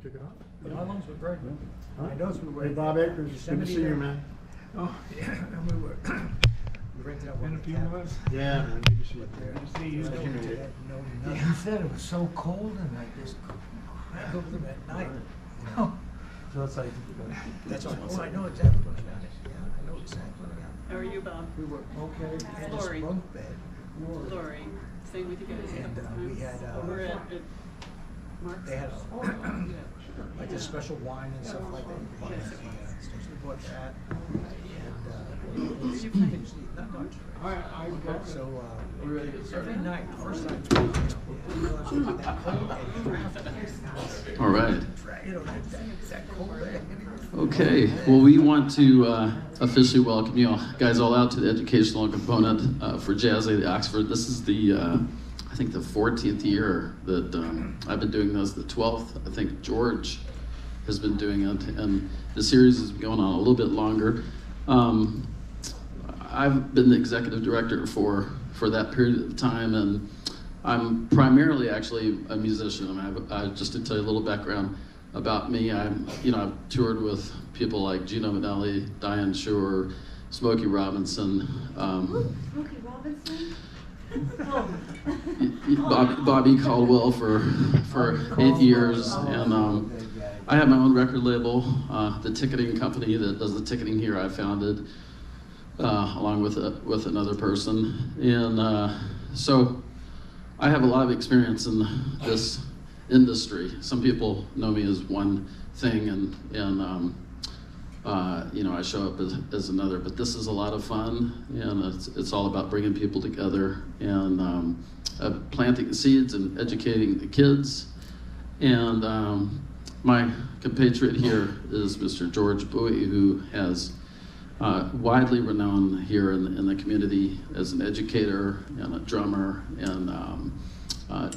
kick it off? Yeah, how long's it break? Huh? I know it's we were. Hey, Bob Akers, good to see you, man. Oh, yeah, and we were, we rented out one. Been a few months. Yeah, man, good to see you. Good to see you. Yeah, he said it was so cold and I just cramped over them at night. Oh, So that's like, that's all. Oh, I know exactly what I got. Yeah, I know exactly what I got. How are you, Bob? We were okay. We had this Lori. bunk bed. Lori, staying with you guys a And, couple times. we had, Over at Mark's. They had like this special wine and stuff like that. We bought that. We bought that. And, Are you playing? not much. I got So, every night, first time, that cold and All right. you know, that cold day. Okay. Well, we want to officially welcome you guys all out to the educational component for Jazz at Oxford. This is the, I think, the 14th year that I've been doing this. The 12th, I think, George has been doing it, and the series has been going on a little bit longer. I've been the executive director for that period of time, and I'm primarily actually a musician. Just to tell you a little background about me, I've toured with people like Gino Vanelli, Diane Shore, Smokey Robinson, Smokey Robinson? Bobby Caldwell for 8 years, and I have my own record label, the ticketing company that does the ticketing here. I founded along with another person, and so I have a lot of experience in this industry. Some people know me as one thing, and I show up as another. But this is a lot of fun, and it's all about bringing people together and planting the seeds and educating the kids. And my compatriot here is Mr. George Bowie, who has widely renowned here in the community as an educator and a drummer and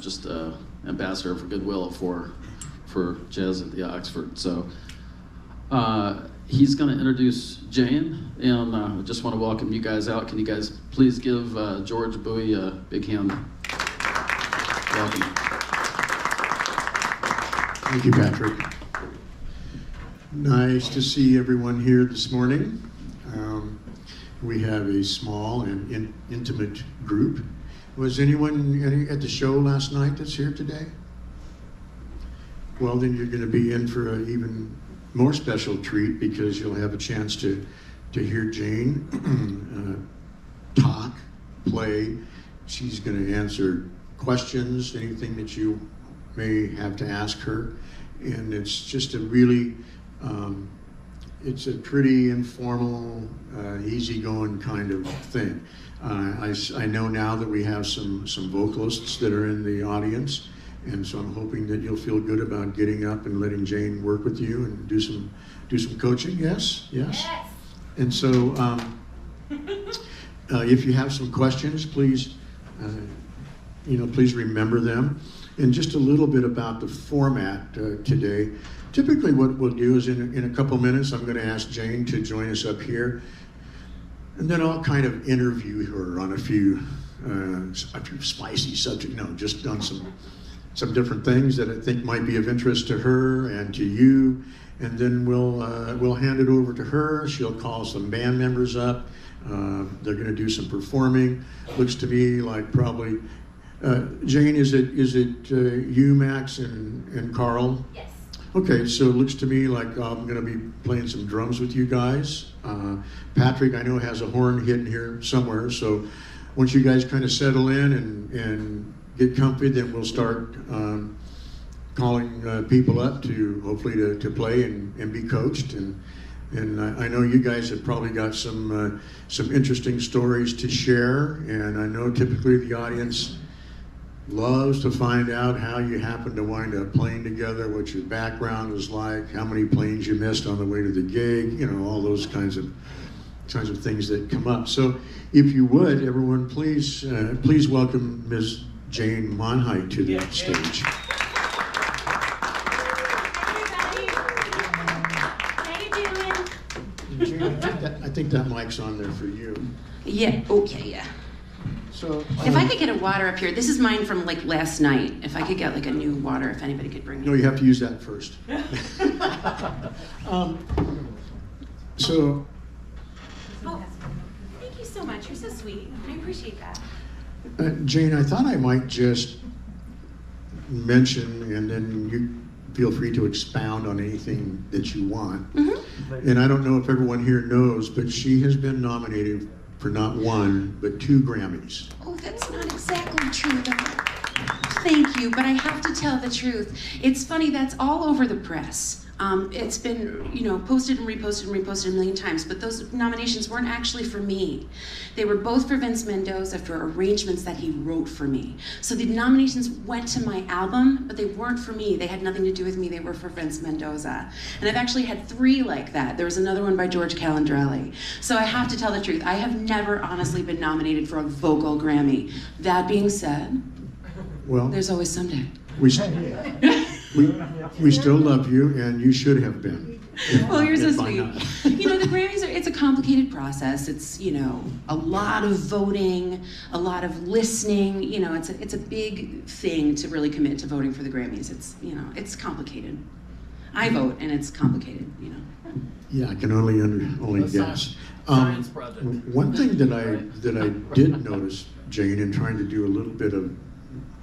just an ambassador for goodwill for Jazz at the Oxford. So he's going to introduce Jane, and I just want to welcome you guys out. Can you guys please give George Bowie a big hand? Welcome. thank you, Patrick. Nice to see everyone here this morning. We have a small and intimate group. Was anyone at the show last night that's here today? Well, then you're going to be in for an even more special treat because you'll have a chance to hear Jane talk, play. She's going to answer questions, anything that you may have to ask her. And it's just a really, it's a pretty informal, easygoing kind of thing. I know now that we have some vocalists that are in the audience, and so I'm hoping that you'll feel good about getting up and letting Jane work with you and do some coaching. Yes. And so, if you have some questions, please, please remember them. And just a little bit about the format today. Typically, what we'll do is in a couple minutes, I'm going to ask Jane to join us up here. And then I'll kind of interview her on a few spicy subjects. No, just on some different things that I think might be of interest to her and to you. And then we'll hand it over to her. She'll call some band members up. They're going to do some performing. Looks to me like probably Jane. Is it you, Max, and Carl? Yes. Okay, so it looks to me like I'm going to be playing some drums with you guys. Patrick, I know, has a horn hidden here somewhere. So once you guys kind of settle in and get comfy, then we'll start calling people up to hopefully to play and be coached. And I know you guys have probably got some interesting stories to share. And I know typically the audience loves to find out how you happen to wind up playing together, what your background was like, how many planes you missed on the way to the gig, all those kinds of things that come up. So if you would, everyone, please welcome Ms. Jane Monheit to the stage. How you doing? Jane, I think that mic's on there for you. Yeah, okay, yeah. So, If I could get a water up here, this is mine from like last night. If I could get like a new water, if anybody could bring no, me. you have to use that first. um, so, Oh, thank you so much. You're so sweet. I appreciate that. Jane, I thought I might just mention, and then you feel free to expound on anything that you want. Mm-hmm. And I don't know if everyone here knows, but she has been nominated for not one, but 2 Grammys. Oh, that's not exactly true, though. Thank you, but I have to tell the truth. It's funny, that's all over the press. It's been, posted and reposted a million times, but those nominations weren't actually for me. They were both for Vince Mendoza for arrangements that he wrote for me. So the nominations went to my album, but they weren't for me. They had nothing to do with me. They were for Vince Mendoza. And I've actually had 3 like that. There was another one by George Calandrelli. So I have to tell the truth. I have never honestly been nominated for a vocal Grammy. That being said, Well, there's always someday. we still love you, and you should have been. Well, you're so If by sweet. not. The Grammys it's a complicated process. It's, a lot of voting, a lot of listening. It's a big thing to really commit to voting for the Grammys. It's complicated. I vote, and it's complicated, Yeah, I can only guess. Science project. One thing that I did notice, Jane, in trying to do a little bit of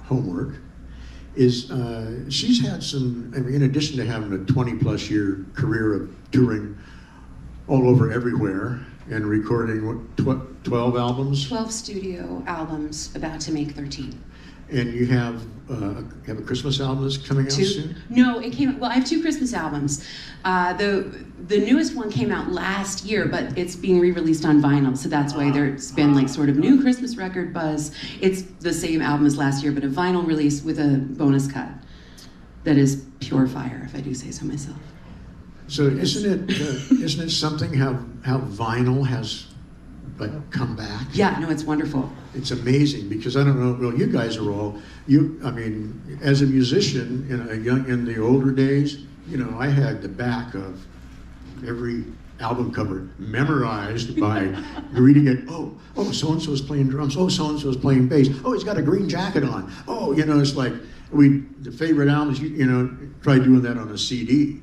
homework, is she's had some, in addition to having a 20-plus year career of touring all over everywhere and recording, 12 albums? 12 studio albums, about to make 13. And you have a Christmas album that's coming out 2? soon? No, it came. Well, I have 2 Christmas albums. The newest one came out last year, but it's being re-released on vinyl, so that's why there's been like sort of new Christmas record buzz. It's the same album as last year, but a vinyl release with a bonus cut that is pure fire, if I do say so myself. So isn't it something how vinyl has come back? Yeah, no, it's wonderful. It's amazing because I don't know. Well, you guys are all as a musician in the older days, I had the back of every album cover memorized by reading it. Oh, so and so is playing drums. Oh, so and so is playing bass. Oh, he's got a green jacket on. Oh, it's like the favorite albums. Try doing that on a CD.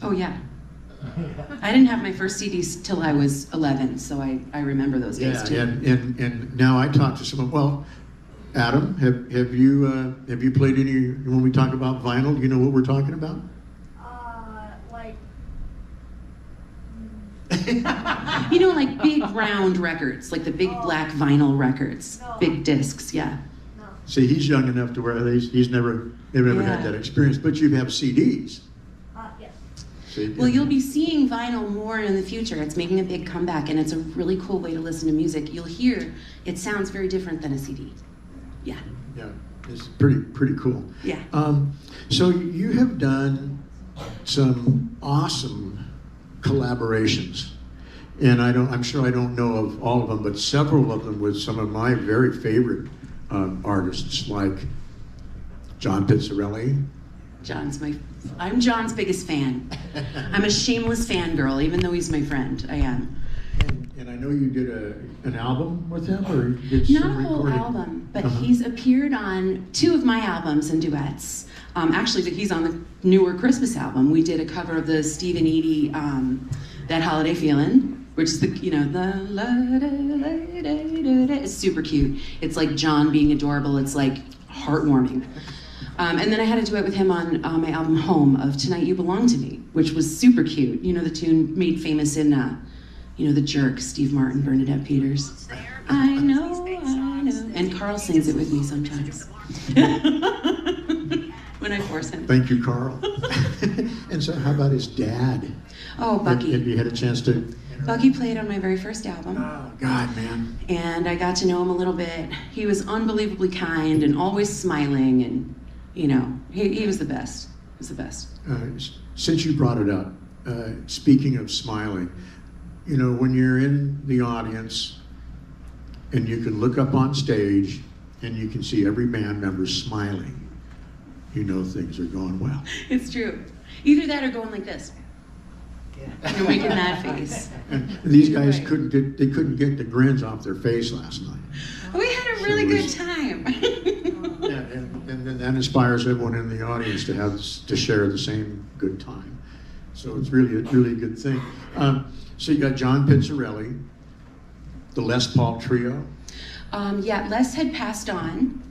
Oh yeah. I didn't have my first CDs till I was 11, so I remember those days too. And now I talk to someone. Well, Adam, have you played any? When we talk about vinyl, do you know what we're talking about? Like big round records, like the big black vinyl records, big discs. Yeah. See, he's young enough to where he's never had that experience. But you have CDs. Yes. See, Well, you'll be seeing vinyl more in the future. It's making a big comeback, and it's a really cool way to listen to music. You'll hear it sounds very different than a CD. Yeah. Yeah, it's pretty cool. Yeah. So you have done some awesome collaborations, and I'm sure I don't know of all of them, but several of them with some of my very favorite artists, like John Pizzarelli. I'm John's biggest fan. I'm a shameless fangirl, even though he's my friend. I am. And I know you did an album with him, or you did Not some a whole recording? album, but he's appeared on 2 of my albums and duets. Actually, he's on the newer Christmas album. We did a cover of the Steve and Edie, That Holiday Feelin', which is the la da la da da. It's super cute. It's like John being adorable. It's like heartwarming. And then I had a duet with him on my album Home of Tonight You Belong to Me, which was super cute. The tune made famous in The Jerk, Steve Martin, Bernadette Peters. I know. And Carl sings it with me sometimes. When I force him. Thank you, Carl. And so how about his dad? Oh, Bucky. Have you had a chance to? Bucky played on my very first album. Oh, God, man. And I got to know him a little bit. He was unbelievably kind and always smiling, and he was the best. He was the best. Since you brought it up, speaking of smiling, when you're in the audience and you can look up on stage and you can see every band member smiling, things are going well. It's true. Either that or going like this. You're making that face. And these Either guys way. couldn't get the grins off their face last night. We a really good time. Yeah, and then that inspires everyone in the audience to share the same good time. So it's really a good thing. So you got John Pizzarelli, the Les Paul Trio. Yeah, Les had passed on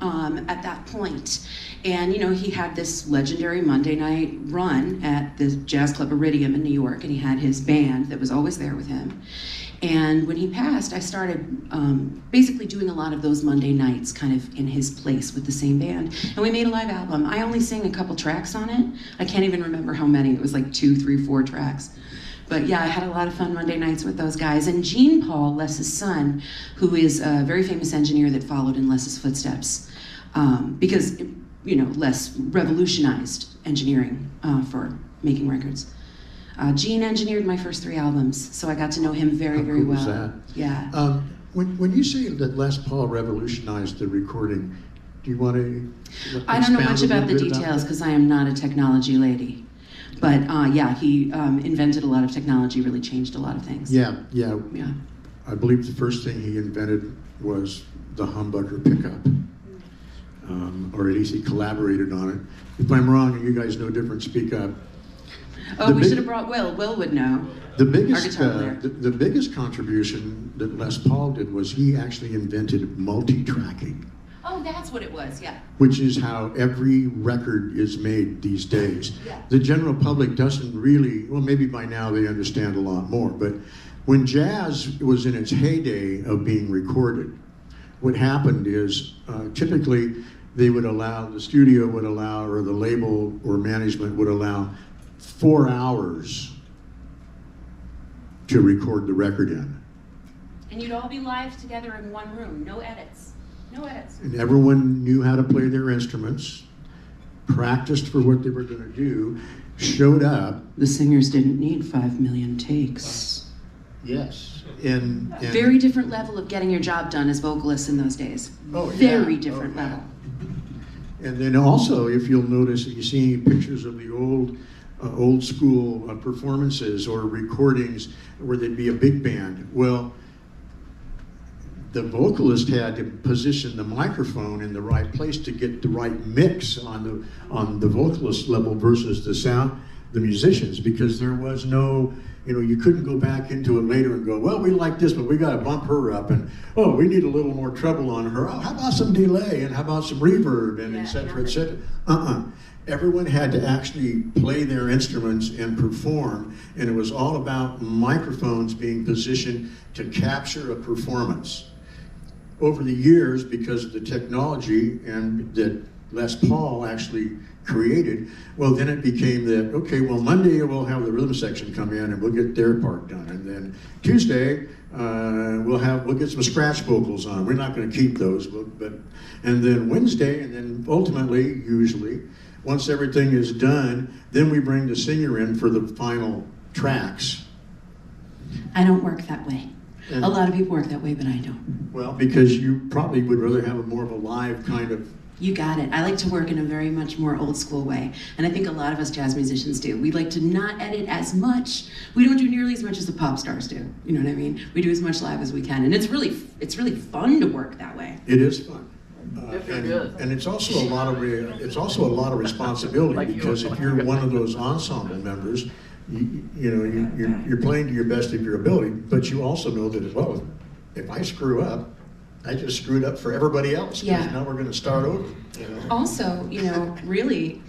at that point. And, he had this legendary Monday night run at the Jazz Club Iridium in New York, and he had his band that was always there with him. And when he passed, I started basically doing a lot of those Monday nights kind of in his place with the same band. And we made a live album. I only sang a couple tracks on it. I can't even remember how many. It was like 2, 3, 4 tracks. But yeah, I had a lot of fun Monday nights with those guys. And Gene Paul, Les's son, who is a very famous engineer that followed in Les's footsteps, because, Les revolutionized engineering for making records. Gene engineered my first 3 albums, so I got to know him very, How very cool well. was that? Yeah. When you say that Les Paul revolutionized the recording, do you want to I don't know much about the that? details because I am not a technology lady. But yeah, he invented a lot of technology, really changed a lot of things. Yeah. Yeah. I believe the first thing he invented was the humbucker pickup. Or at least he collaborated on it. If I'm wrong and you guys know different, speak up. Oh, we should have brought Will. Will would know. The Our biggest, guitar player. the biggest contribution that Les Paul did was he actually invented multi-tracking, Oh, that's what it was, yeah. which is how every record is made these days. Yeah. The general public doesn't really, well, maybe by now they understand a lot more, but when jazz was in its heyday of being recorded, what happened is typically the studio would allow, or the label or management would allow 4 hours to record the record in. And you'd all be live together in one room, no edits. No edits. And everyone knew how to play their instruments, practiced for what they were going to do, showed up. The singers didn't need 5 million takes. Yes. And Very different level of getting your job done as vocalists in those days. Oh, yeah. Very different Oh, yeah. level. And then also, if you'll notice, you see pictures of the old school performances or recordings where there'd be a big band. Well, the vocalist had to position the microphone in the right place to get the right mix on the vocalist level versus the musicians, because there was no, you couldn't go back into it later and go, well, we like this, but we got to bump her up, and oh, we need a little more treble on her. Oh, how about some delay, and how about some reverb, and et cetera, et cetera. Everyone had to actually play their instruments and perform, and it was all about microphones being positioned to capture a performance. Over the years, because of the technology and that Les Paul actually created, well, then it became that, okay, well, Monday we'll have the rhythm section come in and we'll get their part done, and then Tuesday we'll get some scratch vocals on. We're not going to keep those, and then Wednesday, and then ultimately, usually, once everything is done, then we bring the singer in for the final tracks. I don't work that way. And- A lot of people work that way, but I don't. Well, because you probably would rather have more of a live kind of. You got it. I like to work in a very much more old school way. And I think a lot of us jazz musicians do. We like to not edit as much. We don't do nearly as much as the pop stars do. You know what I mean? We do as much live as we can. And it's really fun to work that way. It is fun. If you're good. And it's also a lot of responsibility, because if you're one of those ensemble members, you're playing to your best of your ability, but you also know that, well, if I screw up, I just screwed up for everybody else, because Yeah. now we're going to start over. Also, really,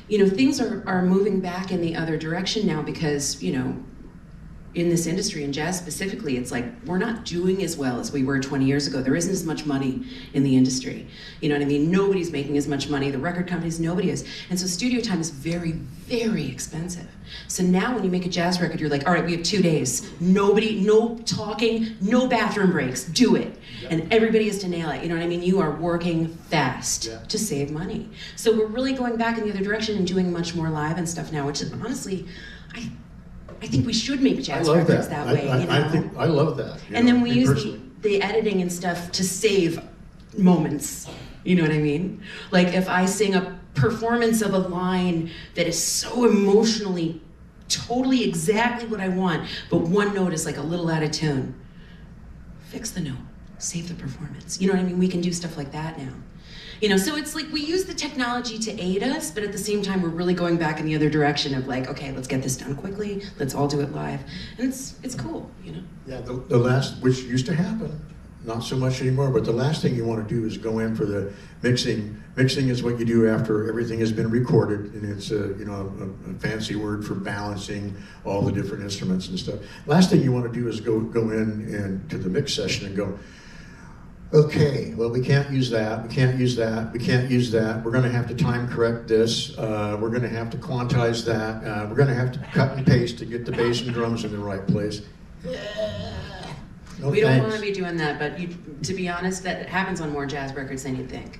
things are moving back in the other direction now because, in this industry, in jazz specifically, it's like we're not doing as well as we were 20 years ago. There isn't as much money in the industry. You know what I mean? Nobody's making as much money. The record companies, nobody is. And so studio time is very, very expensive. So now when you make a jazz record, you're like, all right, we have 2 days. No talking, no bathroom breaks. Do it. And everybody has to nail it. You know what I mean? You are working fast to save money. So we're really going back in the other direction and doing much more live and stuff now, which is honestly, I think we should make jazz records that way. I love that. And then we use the editing and stuff to save moments. You know what I mean? Like if I sing a performance of a line that is so emotionally, totally exactly what I want, but one note is like a little out of tune, fix the note. save the performance. You know what I mean? We can do stuff like that now. You know, so it's like we use the technology to aid us, but at the same time, we're really going back in the other direction of like, okay, let's get this done quickly. Let's all do it live. And it's cool, you know? Yeah, the last, which used to happen, not so much anymore, but the last thing you want to do is go in for the mixing. Mixing is what you do after everything has been recorded, and it's a fancy word for balancing all the different instruments and stuff. Last thing you want to do is go in and to the mix session and go, okay, well, we can't use that, we can't use that, we can't use that. We're going to have to time correct this. We're going to have to quantize that. We're going to have to cut and paste to get the bass and drums in the right place. No, we don't thanks. want to be doing that, but to be honest, that happens on more jazz records than you think.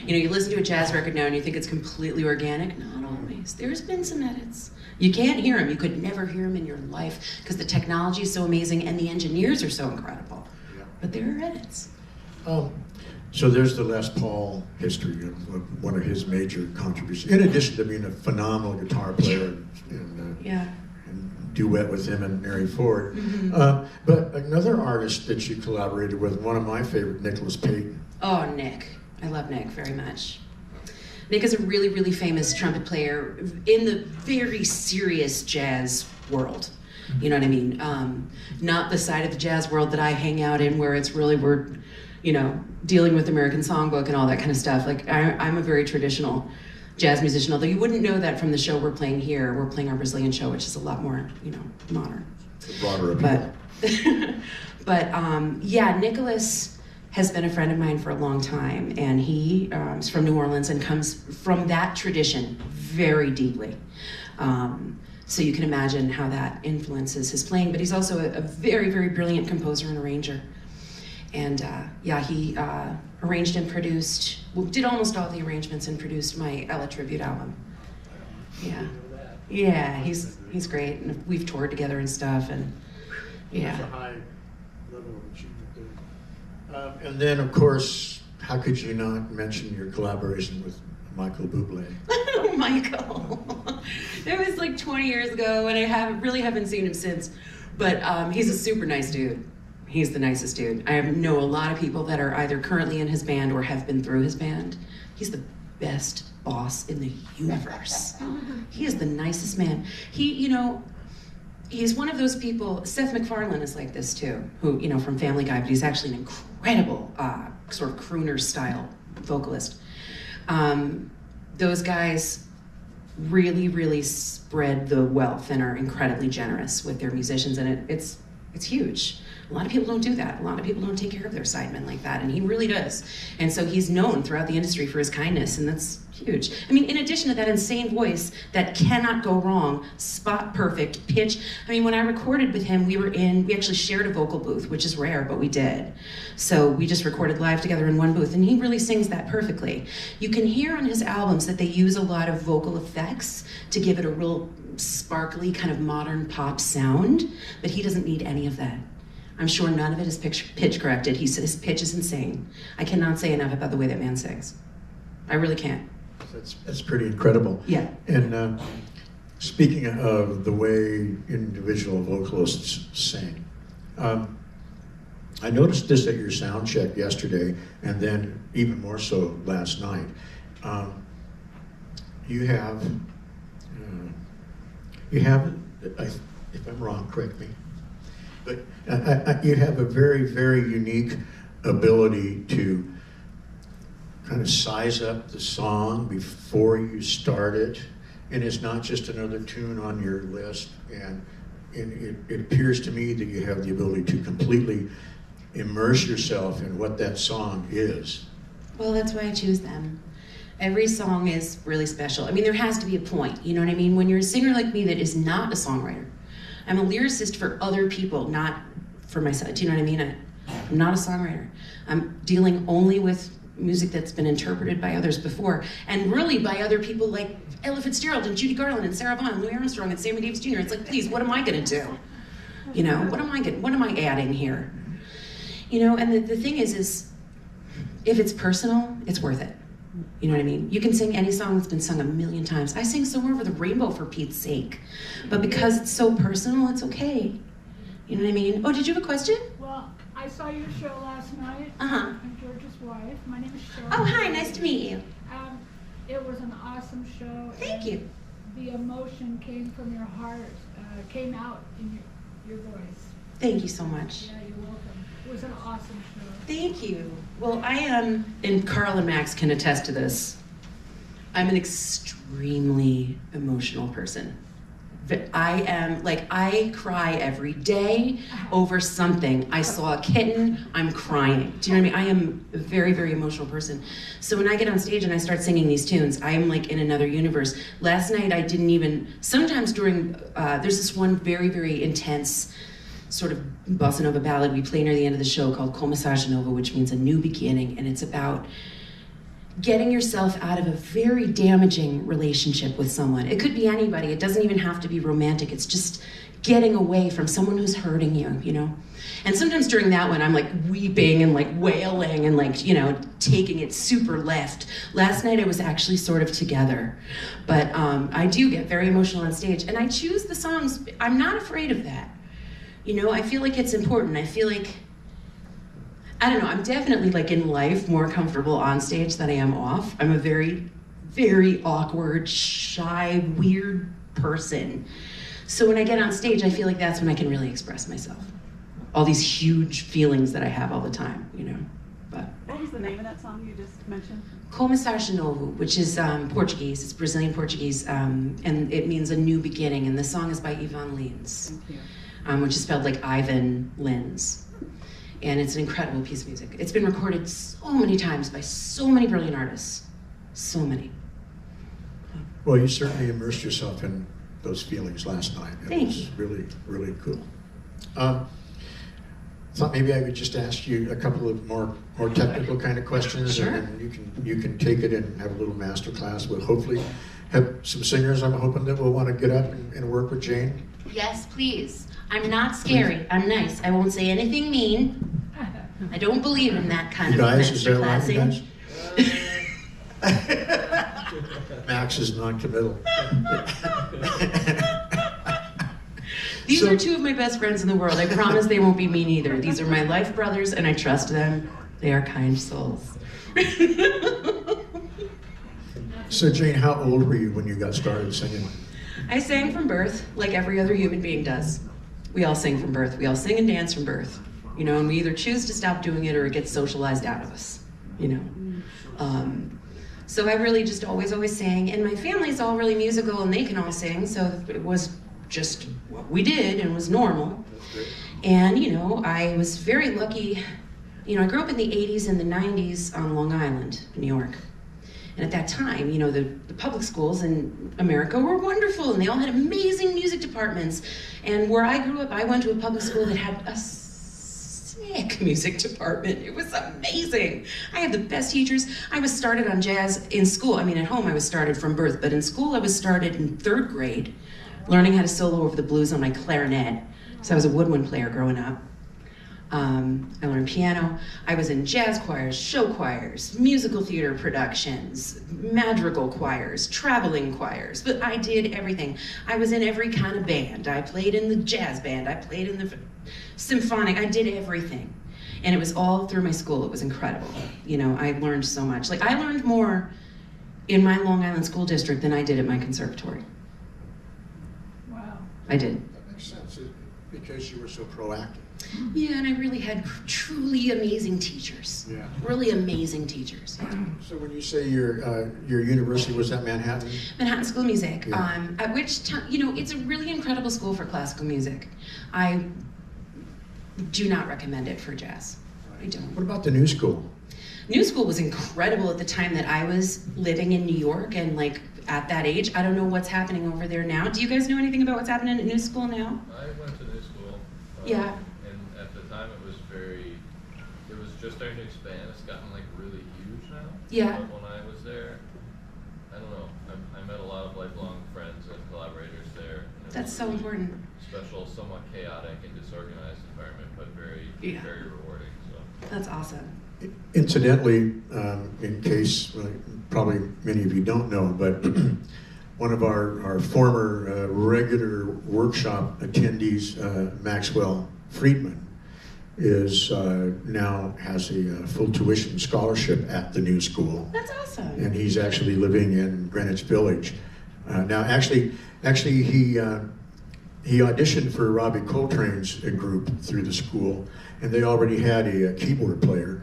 You know, you listen to a jazz record now and you think it's completely organic. Not always. There's been some edits. You can't hear them. You could never hear them in your life because the technology is so amazing and the engineers are so incredible. Yeah. But there are edits. So there's the Les Paul history of one of his major contributions, in addition to being a phenomenal guitar player and duet with him and Mary Ford. Mm-hmm. But another artist that you collaborated with, one of my favorite, Nicholas Payton. Oh, Nick. I love Nick very much. Nick is a really, really famous trumpet player in the very serious jazz world. You know what I mean? Not the side of the jazz world that I hang out in where it's really, we're, you know, dealing with American Songbook and all that kind of stuff. Like, I'm a very traditional jazz musician, although you wouldn't know that from the show we're playing here. We're playing our Brazilian show, which is a lot more, you know, modern. The broader appeal. Yeah, Nicholas has been a friend of mine for a long time, and he is from New Orleans and comes from that tradition very deeply. So you can imagine how that influences his playing, but he's also a very, very brilliant composer and arranger. And yeah, he arranged and produced, well, did almost all the arrangements and produced my Ella tribute album. Yeah, yeah, he's great, and we've toured together and stuff, and yeah. That's a high level of achievement there. And then, of course, how could you not mention your collaboration with Michael Bublé? Oh, Michael. It was like 20 years ago, and I really haven't seen him since. But he's a super nice dude. He's the nicest dude. I know a lot of people that are either currently in his band or have been through his band. He's the best boss in the universe. He is the nicest man. He, you know, he's one of those people, Seth MacFarlane is like this too, who, you know, from Family Guy, but he's actually an incredible sort of crooner style vocalist. Those guys really, really spread the wealth and are incredibly generous with their musicians, and it's huge. A lot of people don't do that. A lot of people don't take care of their sidemen like that, and he really does. And so he's known throughout the industry for his kindness, and that's huge. I mean, in addition to that insane voice that cannot go wrong, spot perfect, pitch. I mean, when I recorded with him, we actually shared a vocal booth, which is rare, but we did. So we just recorded live together in one booth, and he really sings that perfectly. You can hear on his albums that they use a lot of vocal effects to give it a real sparkly kind of modern pop sound, but he doesn't need any of that. I'm sure none of it is pitch corrected. His pitch is insane. I cannot say enough about the way that man sings. I really can't. That's pretty incredible. Yeah. And speaking of the way individual vocalists sing, I noticed this at your sound check yesterday, and then even more so last night. You have, if I'm wrong, correct me, but you have a very, very unique ability to kind of size up the song before you start it, and it's not just another tune on your list, and it appears to me that you have the ability to completely immerse yourself in what that song is. Well, that's why I choose them. Every song is really special. I mean, there has to be a point, you know what I mean? When you're a singer like me that is not a songwriter, I'm a lyricist for other people, not for myself. Do you know what I mean? I'm not a songwriter. I'm dealing only with music that's been interpreted by others before, and really by other people like Ella Fitzgerald and Judy Garland and Sarah Vaughan and Louis Armstrong and Sammy Davis Jr. It's like, please, what am I gonna do? You know, what am I adding here? You know, and the thing is if it's personal, it's worth it. You know what I mean? You can sing any song that's been sung a million times. I sing Somewhere Over the Rainbow for Pete's sake. But because it's so personal, it's okay. You know what I mean? Oh, did you have a question? Well, I I saw your show last night. Uh-huh. I'm George's wife. My name is Cheryl. Oh, hi, nice to meet you. It was an awesome show. Thank and you. The emotion came from your heart, came out in your voice. Thank you so much. Yeah, you're welcome. It was an awesome show. Thank you. Well, I am, and Carl and Max can attest to this, I'm an extremely emotional person. I cry every day over something. I saw a kitten, I'm crying. Do you know what I mean? I am a very, very emotional person. So when I get on stage and I start singing these tunes, I am like in another universe. Last night I didn't even, sometimes during, there's this one very, very intense sort of bossa nova ballad we play near the end of the show called Começar de Novo, which means a new beginning, and it's about getting yourself out of a very damaging relationship with someone. It could be anybody. It doesn't even have to be romantic. It's just getting away from someone who's hurting you, you know? And sometimes during that one, I'm like weeping and like wailing and like, you know, taking it super left. Last night I was actually sort of together. But I do get very emotional on stage, and I choose the songs. I'm not afraid of that. You know, I feel like it's important. I feel like, I don't know, I'm definitely like in life more comfortable on stage than I am off. I'm a very, very awkward, shy, weird person. So when I get on stage, I feel like that's when I can really express myself. All these huge feelings that I have all the time, you know. But What was the name of that song you just mentioned? Começar de Novo, which is Portuguese, it's Brazilian Portuguese, and it means a new beginning. And the song is by Ivan Lins, Thank you. which is spelled like Ivan Lins. And it's an incredible piece of music. It's been recorded so many times by so many brilliant artists. So many. Well, you certainly immersed yourself in those feelings last night. It Thank was you. really, really cool. Thought maybe I would just ask you a couple of more technical kind of questions, Sure. and then you can take it and have a little master class. We'll hopefully have some singers. I'm hoping that will want to get up and work with Jane. Yes, please. I'm not scary. I'm nice. I won't say anything mean. I don't believe in that kind You of guys, is that right, you masterclassing. guys? Max is non-committal. These So- are two of my best friends in the world. I promise they won't be mean either. These are my life brothers, and I trust them. They are kind souls. So Jane, how old were you when you got started singing? I sang from birth, like every other human being does. We all sing from birth. We all sing and dance from birth. You know, and we either choose to stop doing it or it gets socialized out of us, you know. So I really just always sang, and my family's all really musical and they can all sing, so it was just what we did and was normal. And, you know, I was very lucky. You know, I grew up in the 80s and the 90s on Long Island, New York. And at that time, you know, the public schools in America were wonderful, and they all had amazing music departments. And where I grew up, I went to a public school that had a sick music department. It was amazing. I had the best teachers. I was started on jazz in school. I mean, at home I was started from birth, but in school I was started in 3rd grade, learning how to solo over the blues on my clarinet. So I was a woodwind player growing up. I learned piano. I was in jazz choirs, show choirs, musical theater productions, madrigal choirs, traveling choirs, but I did everything. I was in every kind of band. I played in the jazz band. I played in the symphonic. I did everything. And it was all through my school. It was incredible. You know, I learned so much. Like, I learned more in my Long Island school district than I did at my conservatory. Wow. I did. That makes sense, because you were so proactive. Yeah, and I really had truly amazing teachers. Yeah. Really amazing teachers. So when you say your university was at Manhattan? Manhattan School of Music, Yeah. at which time, you know, it's a really incredible school for classical music. I do not recommend it for jazz. I don't. What about the new school? New School was incredible at the time that I was living in New York, and like at that age. I don't know what's happening over there now. Do you guys know anything about what's happening at New School now? I went to new school. Yeah. And at the time it was just starting to expand. It's gotten like really huge now. Yeah. But when I was there, I don't know, I met a lot of lifelong friends and collaborators there. And it That's was so really important. Special, somewhat chaotic and disorganized environment, but very, Yeah. very rewarding. So. That's awesome. Incidentally, in case probably many of you don't know, but one of our former regular workshop attendees, Maxwell Friedman, is now has a full tuition scholarship at the new school. That's awesome. And he's actually living in Greenwich Village. Now, actually, he auditioned for Robbie Coltrane's group through the school, and they already had a keyboard player,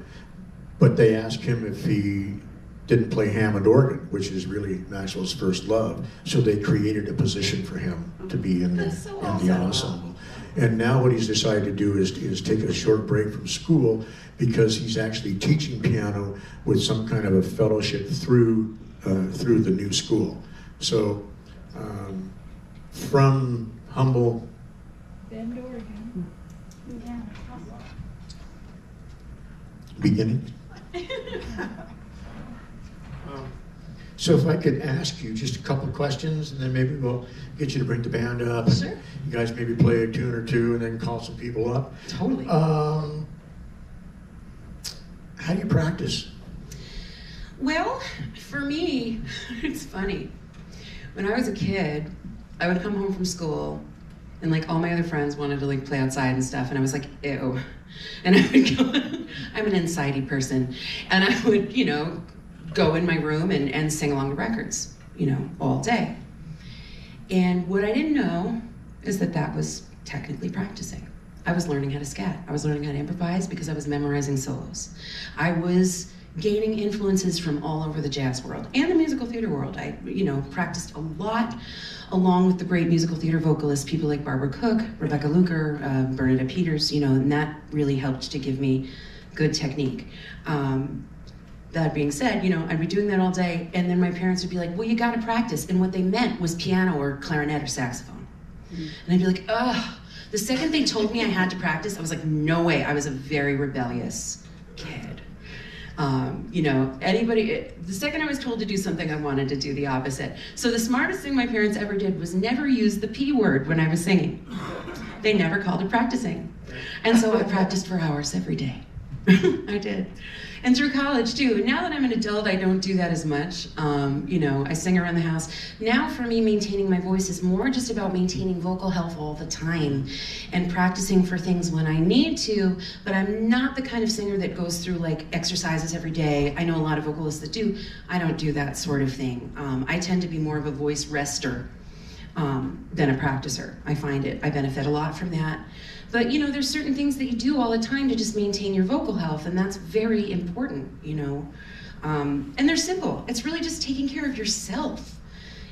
but they asked him if he didn't play Hammond organ, which is really Maxwell's first love. So they created a position for him to be in the ensemble. And now what he's decided to do is take a short break from school, because he's actually teaching piano with some kind of a fellowship through the new school. So from humble Bend, Oregon. Yeah. beginning. So if I could ask you just a couple of questions, and then maybe we'll get you to bring the band up. Sure. You guys maybe play a tune or two, and then call some people up. Totally. How do you practice? Well, for me, it's funny. When I was a kid, I would come home from school, and like all my other friends wanted to like play outside and stuff, and I was like, ew. And I would go, I'm an insidey person, and I would, go in my room and sing along to records, all day. And what I didn't know is that was technically practicing. I was learning how to scat. I was learning how to improvise because I was memorizing solos. I was gaining influences from all over the jazz world and the musical theater world. I, practiced a lot along with the great musical theater vocalists, people like Barbara Cook, Rebecca Luker, Bernadette Peters, and that really helped to give me good technique. That being said, I'd be doing that all day, and then my parents would be like, well, you gotta practice. And what they meant was piano or clarinet or saxophone. Mm-hmm. And I'd be like, ugh. The second they told me I had to practice, I was like, no way. I was a very rebellious kid. The second I was told to do something, I wanted to do the opposite. So the smartest thing my parents ever did was never use the P word when I was singing. They never called it practicing. And so I practiced for hours every day. I did. And through college too. Now that I'm an adult, I don't do that as much. I sing around the house. Now for me, maintaining my voice is more just about maintaining vocal health all the time and practicing for things when I need to, but I'm not the kind of singer that goes through like exercises every day. I know a lot of vocalists that do. I don't do that sort of thing. I tend to be more of a voice rester than a practicer. I find I benefit a lot from that. But there's certain things that you do all the time to just maintain your vocal health, and that's very important, and they're simple. It's really just taking care of yourself.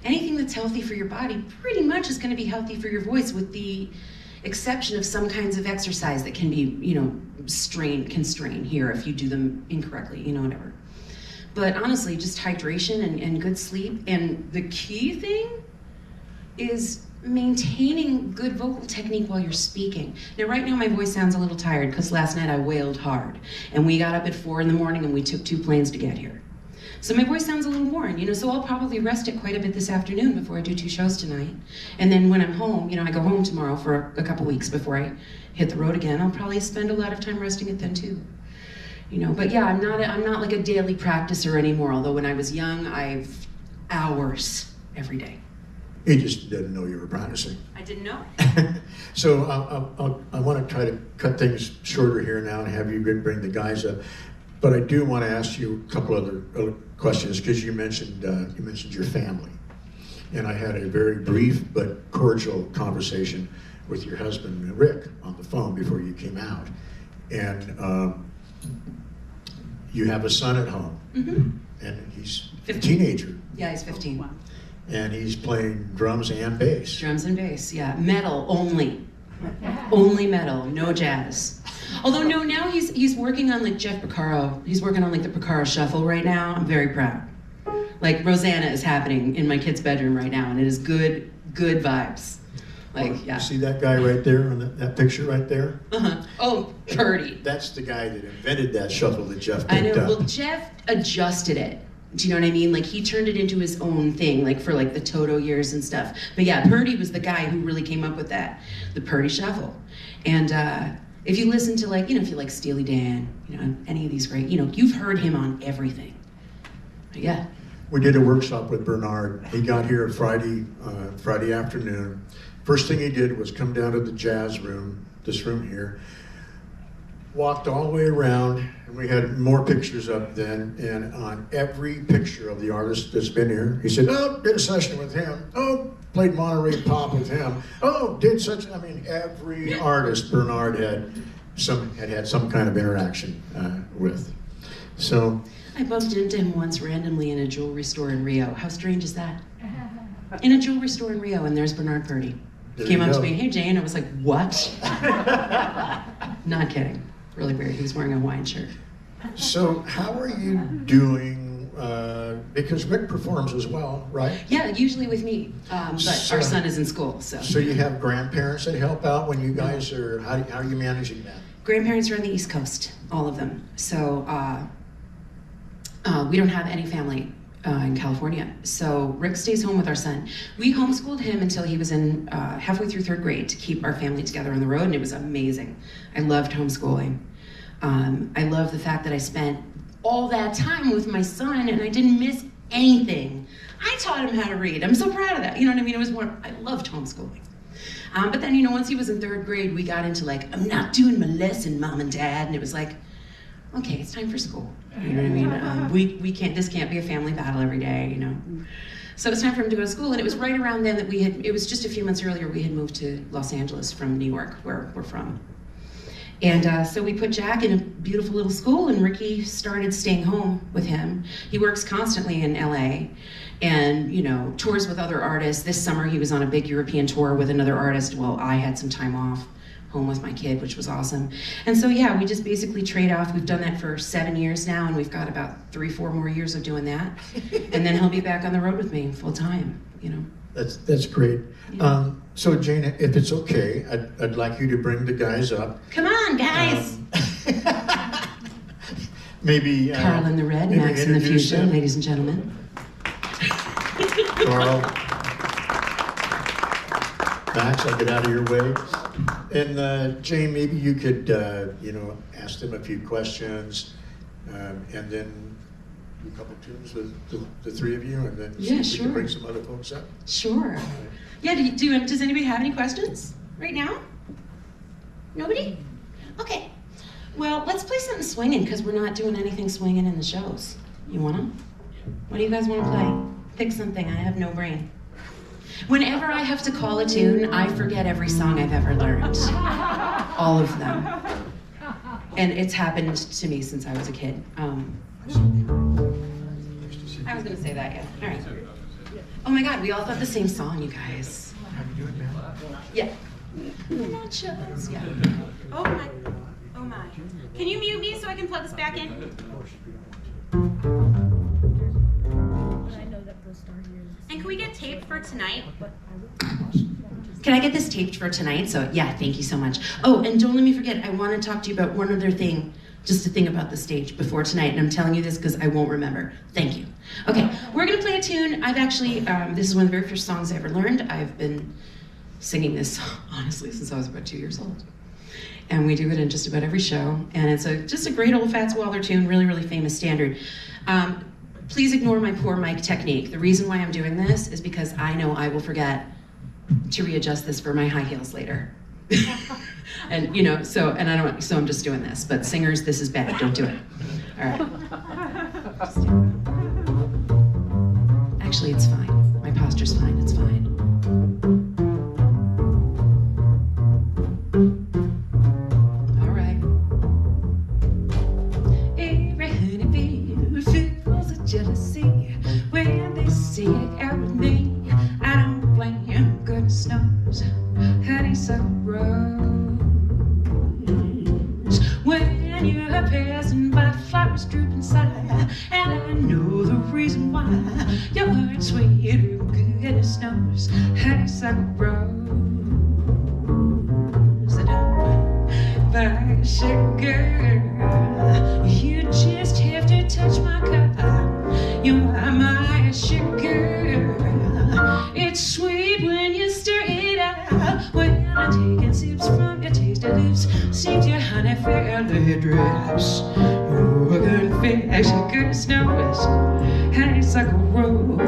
Anything that's healthy for your body pretty much is going to be healthy for your voice, with the exception of some kinds of exercise that can be, can strain here if you do them incorrectly, whatever. But honestly, just hydration and good sleep, and the key thing is maintaining good vocal technique while you're speaking. Now, right now my voice sounds a little tired because last night I wailed hard, and we got up at 4 in the morning and we took 2 planes to get here. So my voice sounds a little worn, so I'll probably rest it quite a bit this afternoon before I do 2 shows tonight. And then when I'm home, I go home tomorrow for a couple weeks before I hit the road again. I'll probably spend a lot of time resting it then too. But yeah, I'm not like a daily practicer anymore, although when I was young, I've hours every day. He just didn't know you were practicing. I didn't know. So I want to try to cut things shorter here now and have you bring the guys up. But I do want to ask you a couple other questions, because you mentioned your family, and I had a very brief but cordial conversation with your husband Rick on the phone before you came out, and you have a son at home, and he's 15. a teenager. Yeah, he's 15. Wow. And he's playing drums and bass. Drums and bass, yeah. Metal only. Only metal, no jazz. Although no, now he's working on like Jeff Porcaro. He's working on like the Porcaro Shuffle right now. I'm very proud. Like Rosanna is happening in my kid's bedroom right now, and it is good vibes. Like, yeah. You see that guy right there on that picture right there? Uh-huh. Oh, Purdy. That's the guy that invented that shuffle that Jeff picked I know. up. Well, Jeff adjusted it. Do you know what I mean? Like, he turned it into his own thing, like for like the Toto years and stuff. But yeah, Purdy was the guy who really came up with that, the Purdy Shuffle. And if you listen to like, if you like Steely Dan, any of these great, you've heard him on everything. But yeah. We did a workshop with Bernard. He got here Friday afternoon. First thing he did was come down to the jazz room, this room here, walked all the way around, and we had more pictures up then, and on every picture of the artist that's been here, he said, oh, did a session with him, oh, played Monterey Pop with him, oh, did such, I mean, every artist Bernard had had some kind of interaction with. So. I bumped into him once randomly in a jewelry store in Rio. How strange is that? In a jewelry store in Rio, and there's Bernard Purdy. There Came you up go. to me, hey Jane, I was like, what? Not kidding, really weird. He was wearing a Hawaiian shirt. So how are you doing, because Rick performs as well, right? Yeah, usually with me, but So- our son is in school, so. So you have grandparents that help out when you guys are, how are you managing that? Grandparents are on the East Coast, all of them. So we don't have any family in California. So Rick stays home with our son. We homeschooled him until he was in halfway through 3rd grade to keep our family together on the road, and it was amazing. I loved homeschooling. I love the fact that I spent all that time with my son and I didn't miss anything. I taught him how to read. I'm so proud of that. You know what I mean? It was more, I loved homeschooling. But then, you know, once he was in 3rd grade, we got into like, I'm not doing my lesson, Mom and Dad. And it was like, okay, it's time for school. You know what I mean? We can't, this can't be a family battle every day, you know? So it was time for him to go to school, and it was right around then that it was just a few months earlier, we had moved to Los Angeles from New York, where we're from. And so we put Jack in a beautiful little school, and Ricky started staying home with him. He works constantly in LA and, you know, tours with other artists. This summer he was on a big European tour with another artist. Well, I had some time off home with my kid, which was awesome. And so yeah, we just basically trade off. We've done that for 7 years now, and we've got about 3-4 more years of doing that. And then he'll be back on the road with me full time, you know. That's great. Yeah. So Jane, if it's okay, I'd like you to bring the guys up. Come on, guys! Maybe Carl in the red, maybe Max in the introduce fuchsia, them. ladies and gentlemen. Carl, Max, I'll get out of your way. And Jane, maybe you could, you know, ask them a few questions, and then do a couple tunes with the 3 of you, and then see Yeah, if we sure. can bring some other folks up. Sure. Yeah, does anybody have any questions right now? Nobody? Okay. Well, let's play something swinging, because we're not doing anything swinging in the shows. You wanna? What do you guys wanna play? Pick something, I have no brain. Whenever I have to call a tune, I forget every song I've ever learned. All of them. And it's happened to me since I was a kid. I was gonna say that, yeah. All right. Oh my God, we all thought the same song, you guys. Yeah. Nachos, yeah. Oh my, oh my. Can you mute me so I can plug this back in? I know that those are yours. And can we get taped for tonight? Can I get this taped for tonight? So yeah, thank you so much. Oh, and don't let me forget, I want to talk to you about one other thing, just a thing about the stage before tonight, and I'm telling you this because I won't remember. Thank you. Okay, we're gonna play a tune. I've actually, this is one of the very first songs I ever learned. I've been singing this, honestly, since I was about 2 years old. And we do it in just about every show, and it's just a great old Fats Waller tune, really, really famous standard. Please ignore my poor mic technique. The reason why I'm doing this is because I know I will forget to readjust this for my high heels later. And you know, so I'm just doing this. But singers, this is bad. Don't do it. All right. Just do it. Actually, it's fine. My posture's fine. It's fine. All right. Every honeybee feels a jealousy when they see it out with me. I don't blame him, goodness knows, honeysuckle rose. When you're passing by, flowers droop inside, and I know the reason why. Your heart's sweet, goodness knows, honeysuckle rose. I don't buy sugar, you just have to touch my cup. You are my sugar. It's sweet when you stir it up. When I'm taking sips from your tasty lips, seems your honey fairly drips. Oh, good fish, good snows, honeysuckle rose.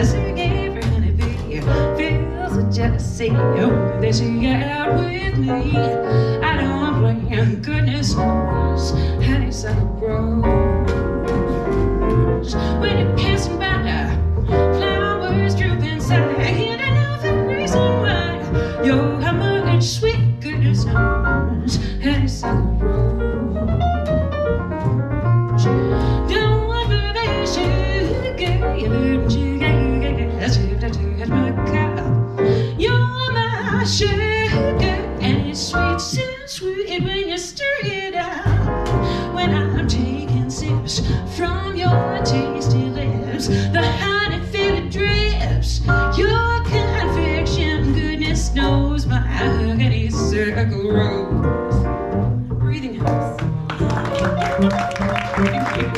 Sing every honeybee feels a jealousy. say, oh, they say out with me. I don't blame, goodness knows, honeysuckle grows. When you're passing by, flowers droop inside. And I know the reason why. You're how much sweet goodness knows, honeysuckle grows. Don't want to be sugar, my cup. You're my sugar, and it's sweet, so sweet when you stir it out. When I'm taking sips from your tasty lips, the honey filled drips. Your conviction, goodness knows, my honeysuckle rose. Breathing house. Thank you.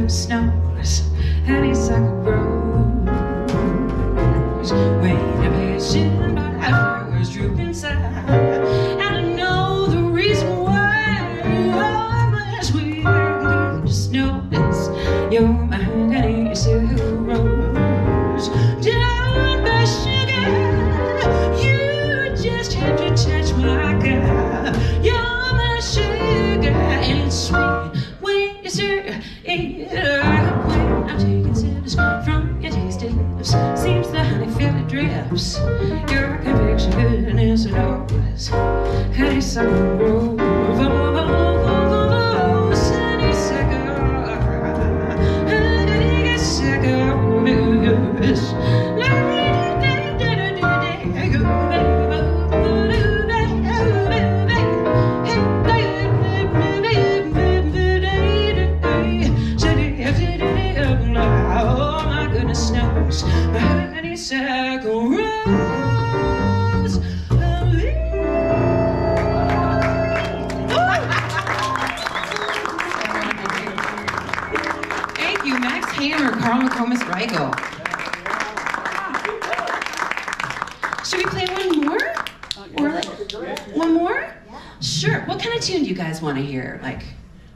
Snows, honeysuckle grows. When you're passing by, flowers droop inside. And I know the reason why. You're my sweet goodness knows, you're my honeysuckle rose. Don't be sugar, you just have to touch my cup. You're my sugar, and it's sweet when you serve it. When I'm taking sips from your tasty lips, seems the honey filled drips. Your conviction, goodness knows, honeysuckle rose, honeysuckle, honeysuckle rose. Honeysuckle rose. Thank you, Max Hammer, Carl McComas Rigel. Should we play one more? Or one more? Sure. What kind of tune do you guys want to hear? Like,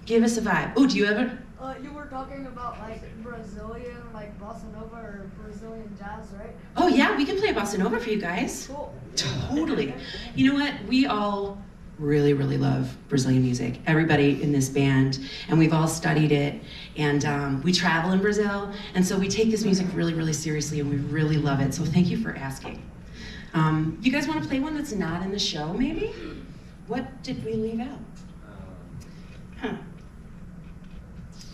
give us a vibe. Oh, do you ever? You were talking about like Brazilian, like bossa nova or Brazilian jazz, right? Oh yeah, we can play bossa nova for you guys. Cool. Totally. You know what? We all really, really love Brazilian music. Everybody in this band, and we've all studied it. And we travel in Brazil, and so we take this music really, really seriously, and we really love it. So thank you for asking. You guys want to play one that's not in the show, maybe? What did we leave out? Huh.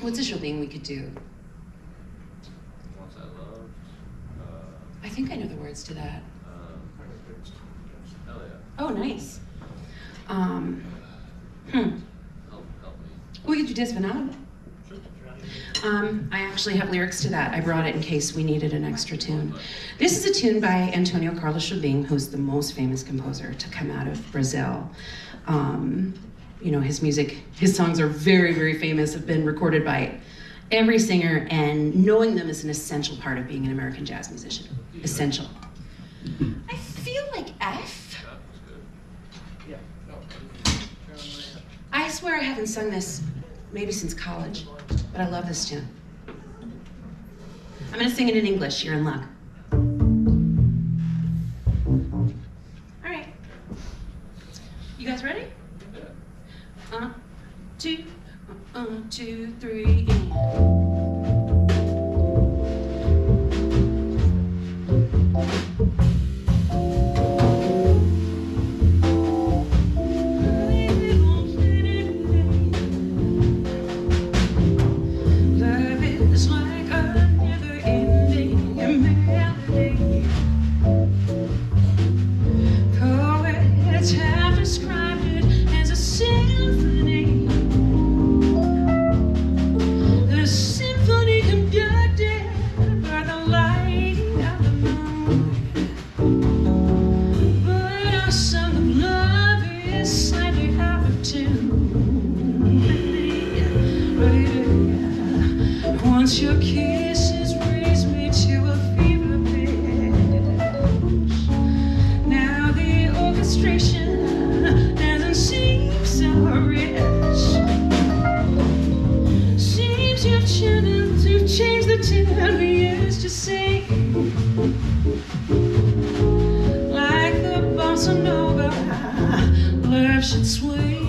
What's a show thing we could do? Once I loved. I think I know the words to that. Hell yeah. Oh, nice. Help me. We could do Desvenado. I actually have lyrics to that. I brought it in case we needed an extra tune. This is a tune by Antonio Carlos Jobim, who's the most famous composer to come out of Brazil. you know, his music, his songs are very, very famous, have been recorded by every singer, and knowing them is an essential part of being an American jazz musician. Essential. I feel like F. That was good. Yeah. I swear I haven't sung this maybe since college, but I love this tune. I'm gonna sing it in English, you're in luck. All right. You guys ready? Yeah. 2, 2, 3, and. Love is like a never-ending melody. Poets have described it as a symphony. The symphony conducted by the light of the moon. But our song of love is slightly out of tune. Once your kisses raise me to a fever pitch. Now the orchestration doesn't seem so rich. Seems you've chosen to change the tune we used to sing. Like the bossa nova, love should swing.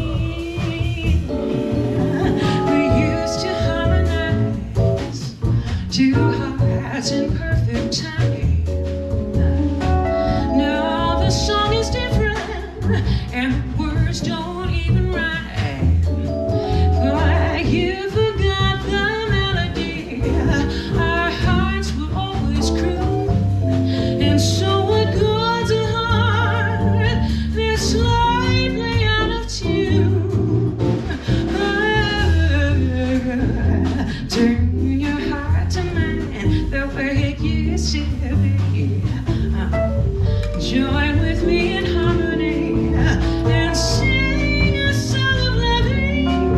We used to harmonize, two hearts in perfect time. Now the song is different, and the words don't even rhyme. Like you forgot the melody, our hearts will always croon. And so what chords a heart that's slightly out of tune. Turn your heart to mine the way it used to be. Join with me in harmony and sing a song of loving.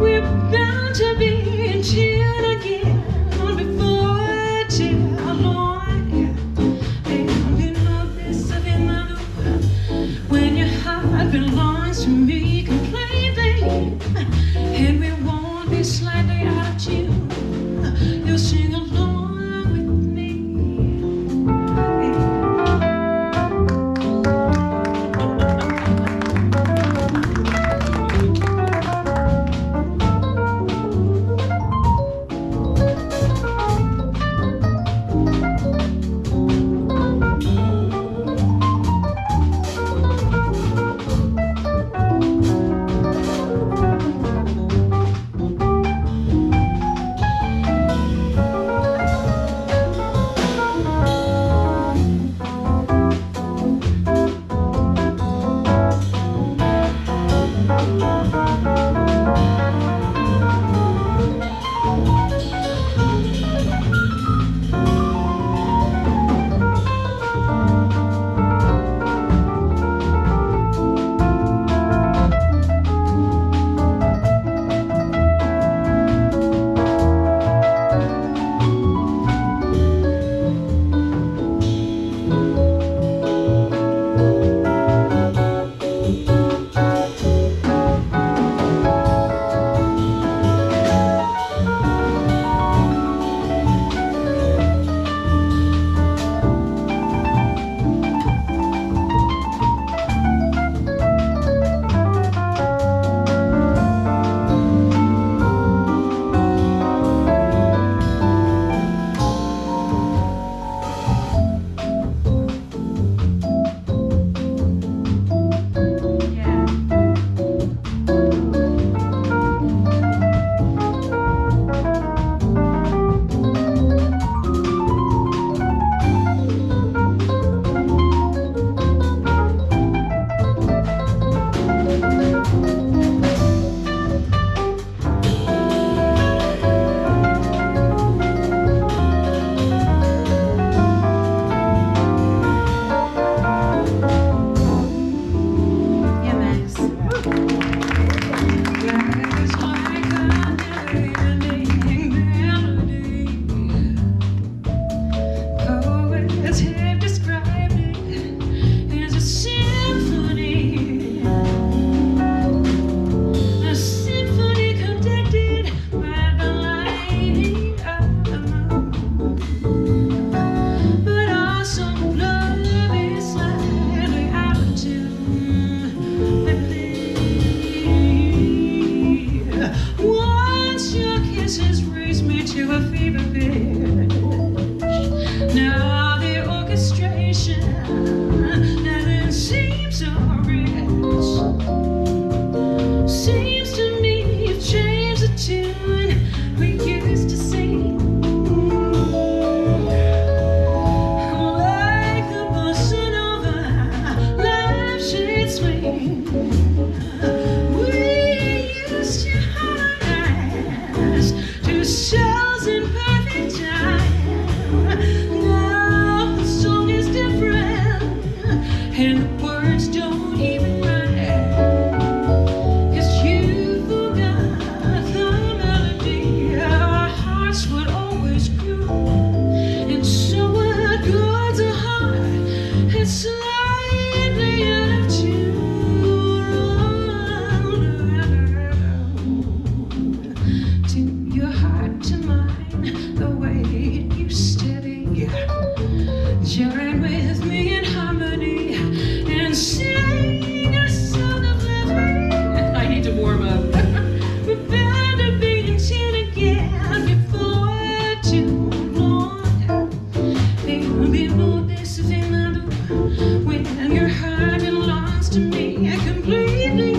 We're bound to be in tune again before too long. And you know this of your mother, when your heart belongs to me completely, and we won't be slightly out of tune. You'll sing along with me. We used to harmonize to souls in perfect time. Now the song is different, and the words don't even rhyme. 'Cause you forgot the melody our hearts would always grow. And so what goes a heart, it's slightly out of tune. To your heart, to mine, the way it used to be. Join with me in harmony and sing a song of living. I need to warm up. We're bound to be in tune again before too long. Before this final, when your heart belongs to me completely,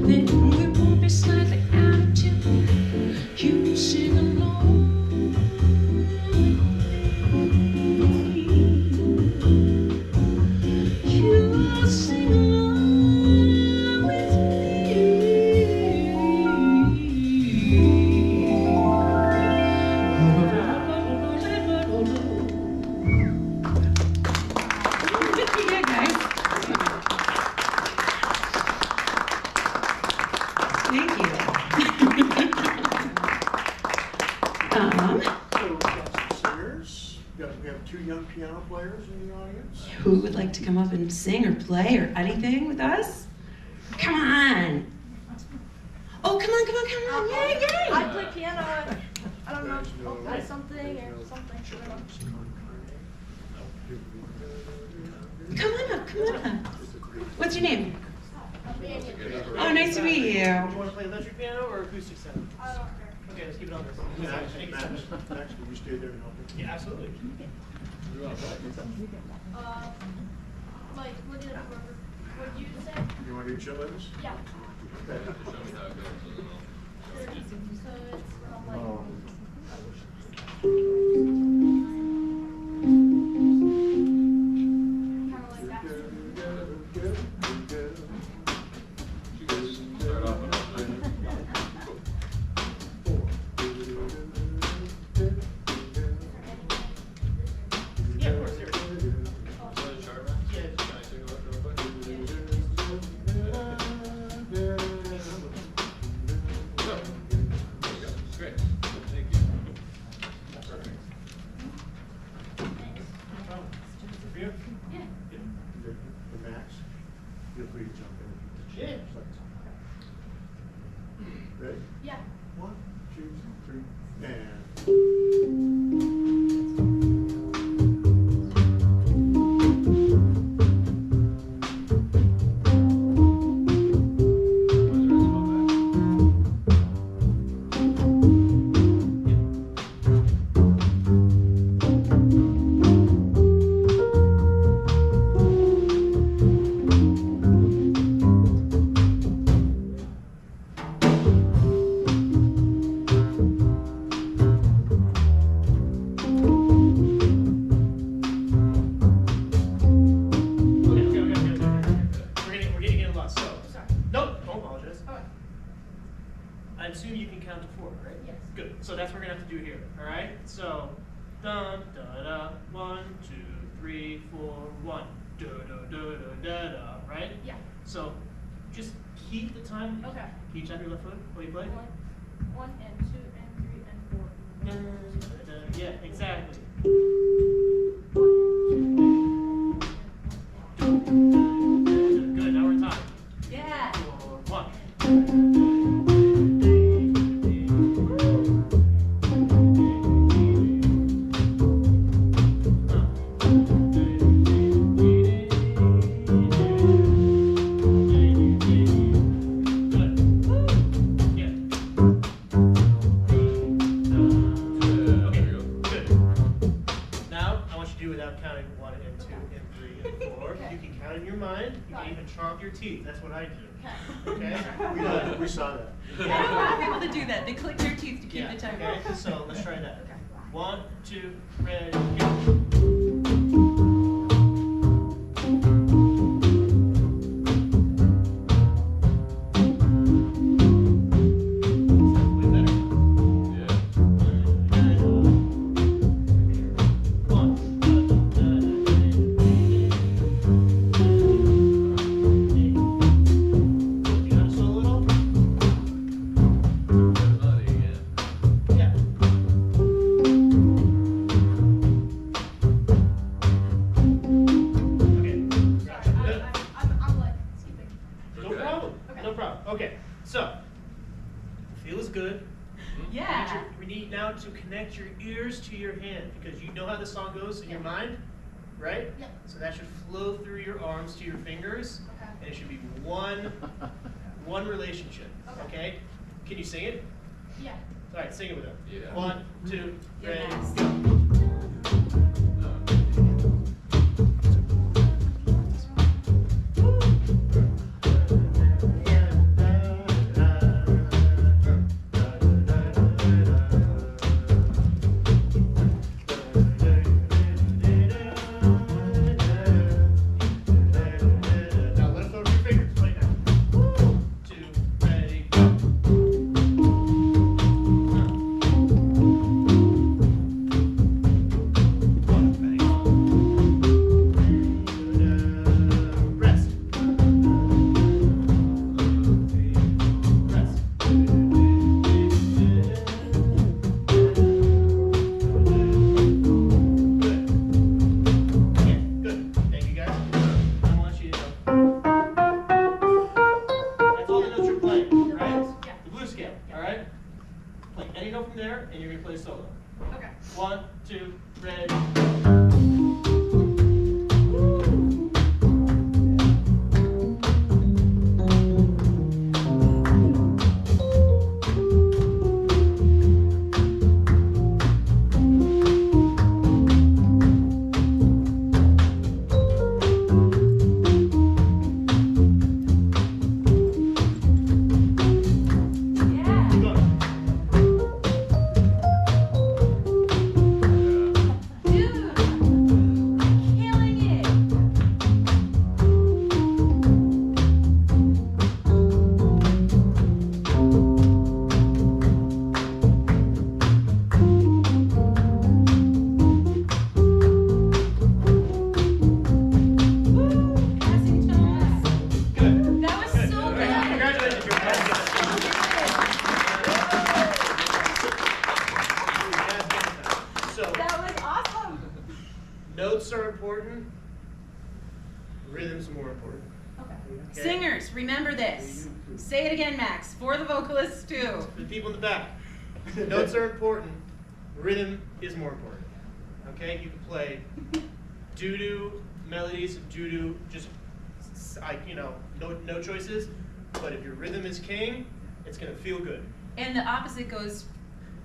then we won't be slightly out of tune. You sing along. You sing along with me. Yeah, guys. Thank you. So we've got some singers. We have two young piano players in the audience. Who would like to come up and sing or play or anything with us? Come on. Oh, come on. Yay, yay. I play piano. I don't know. I'll play something or something. Come on up. What's your name? Oh, nice to meet you. Do you want to play electric piano or acoustic sound? I don't care. Okay, let's keep it on this. Max, Thank you so Max, much. Max, will you stay there and help us? Yeah, absolutely. Like, look at it. What did you say? You want to do chitlins? Yeah. Okay. Show me how it goes, I don't know. So it's like. Kind of like that. You guys start off with Yeah, of course. Here we go. Yeah. Can I sing a real quick? Go. There you go. Great. Thank you. Perfect. For you? Max, feel free to jump in. Yeah. Ready? Yeah. 1, 2, 3, and. We're getting in a lot. So, Sorry. nope, don't apologize. Okay. I assume you can count to 4, right? Yes. Good. So that's what we're gonna have to do here. All right. So, dun da da. 1, 2, 3, 4. 1. Da da da da da da. Right? Yeah. So, just keep the time. Okay. Can you tap your left foot while you play? 1 and 2 and 3 and 4. Yeah, exactly. Good. Now we're in time. Yeah. 1. Counting 1 and 2 and 3 and 4. Okay. You can count in your mind. You can even chomp your teeth. That's what I do. Okay. Okay? We saw that. I don't want people to do that. They click their teeth to keep Yeah. the time. Okay. So let's try that. Okay. 1, 2, ready, go. Okay, so feel is good. Yeah. We need now to connect your ears to your hand because you know how the song goes in your mind, right? Yeah. So that should flow through your arms to your fingers, Okay. and it should be one relationship. Okay? Can you sing it? Yeah. All right, sing it with them. Yeah. 1, 2, ready, Yes. go. Now let us know your fingers right now. 2, ready, go. Rest. Rest. Good. Okay, good. Thank you guys. I want you to that's all the notes you're playing, right? Yeah. The blues scale, all right? Play any note from there, and you're gonna play solo. Okay. 1, 2, ready. Yeah. Go. Dude, killing it. Woo, passing tones. Good. That was Good. so All good. right. Congratulations, you're So, That was awesome. notes are important, rhythms are more important. Okay? Singers, remember this. Say it again, Max, for the vocalists too. For the people in the back, notes are important, rhythm is more important. Okay? You can play doo-doo melodies, doo-doo, just, no choices, but if your rhythm is king, it's gonna feel good. And the opposite goes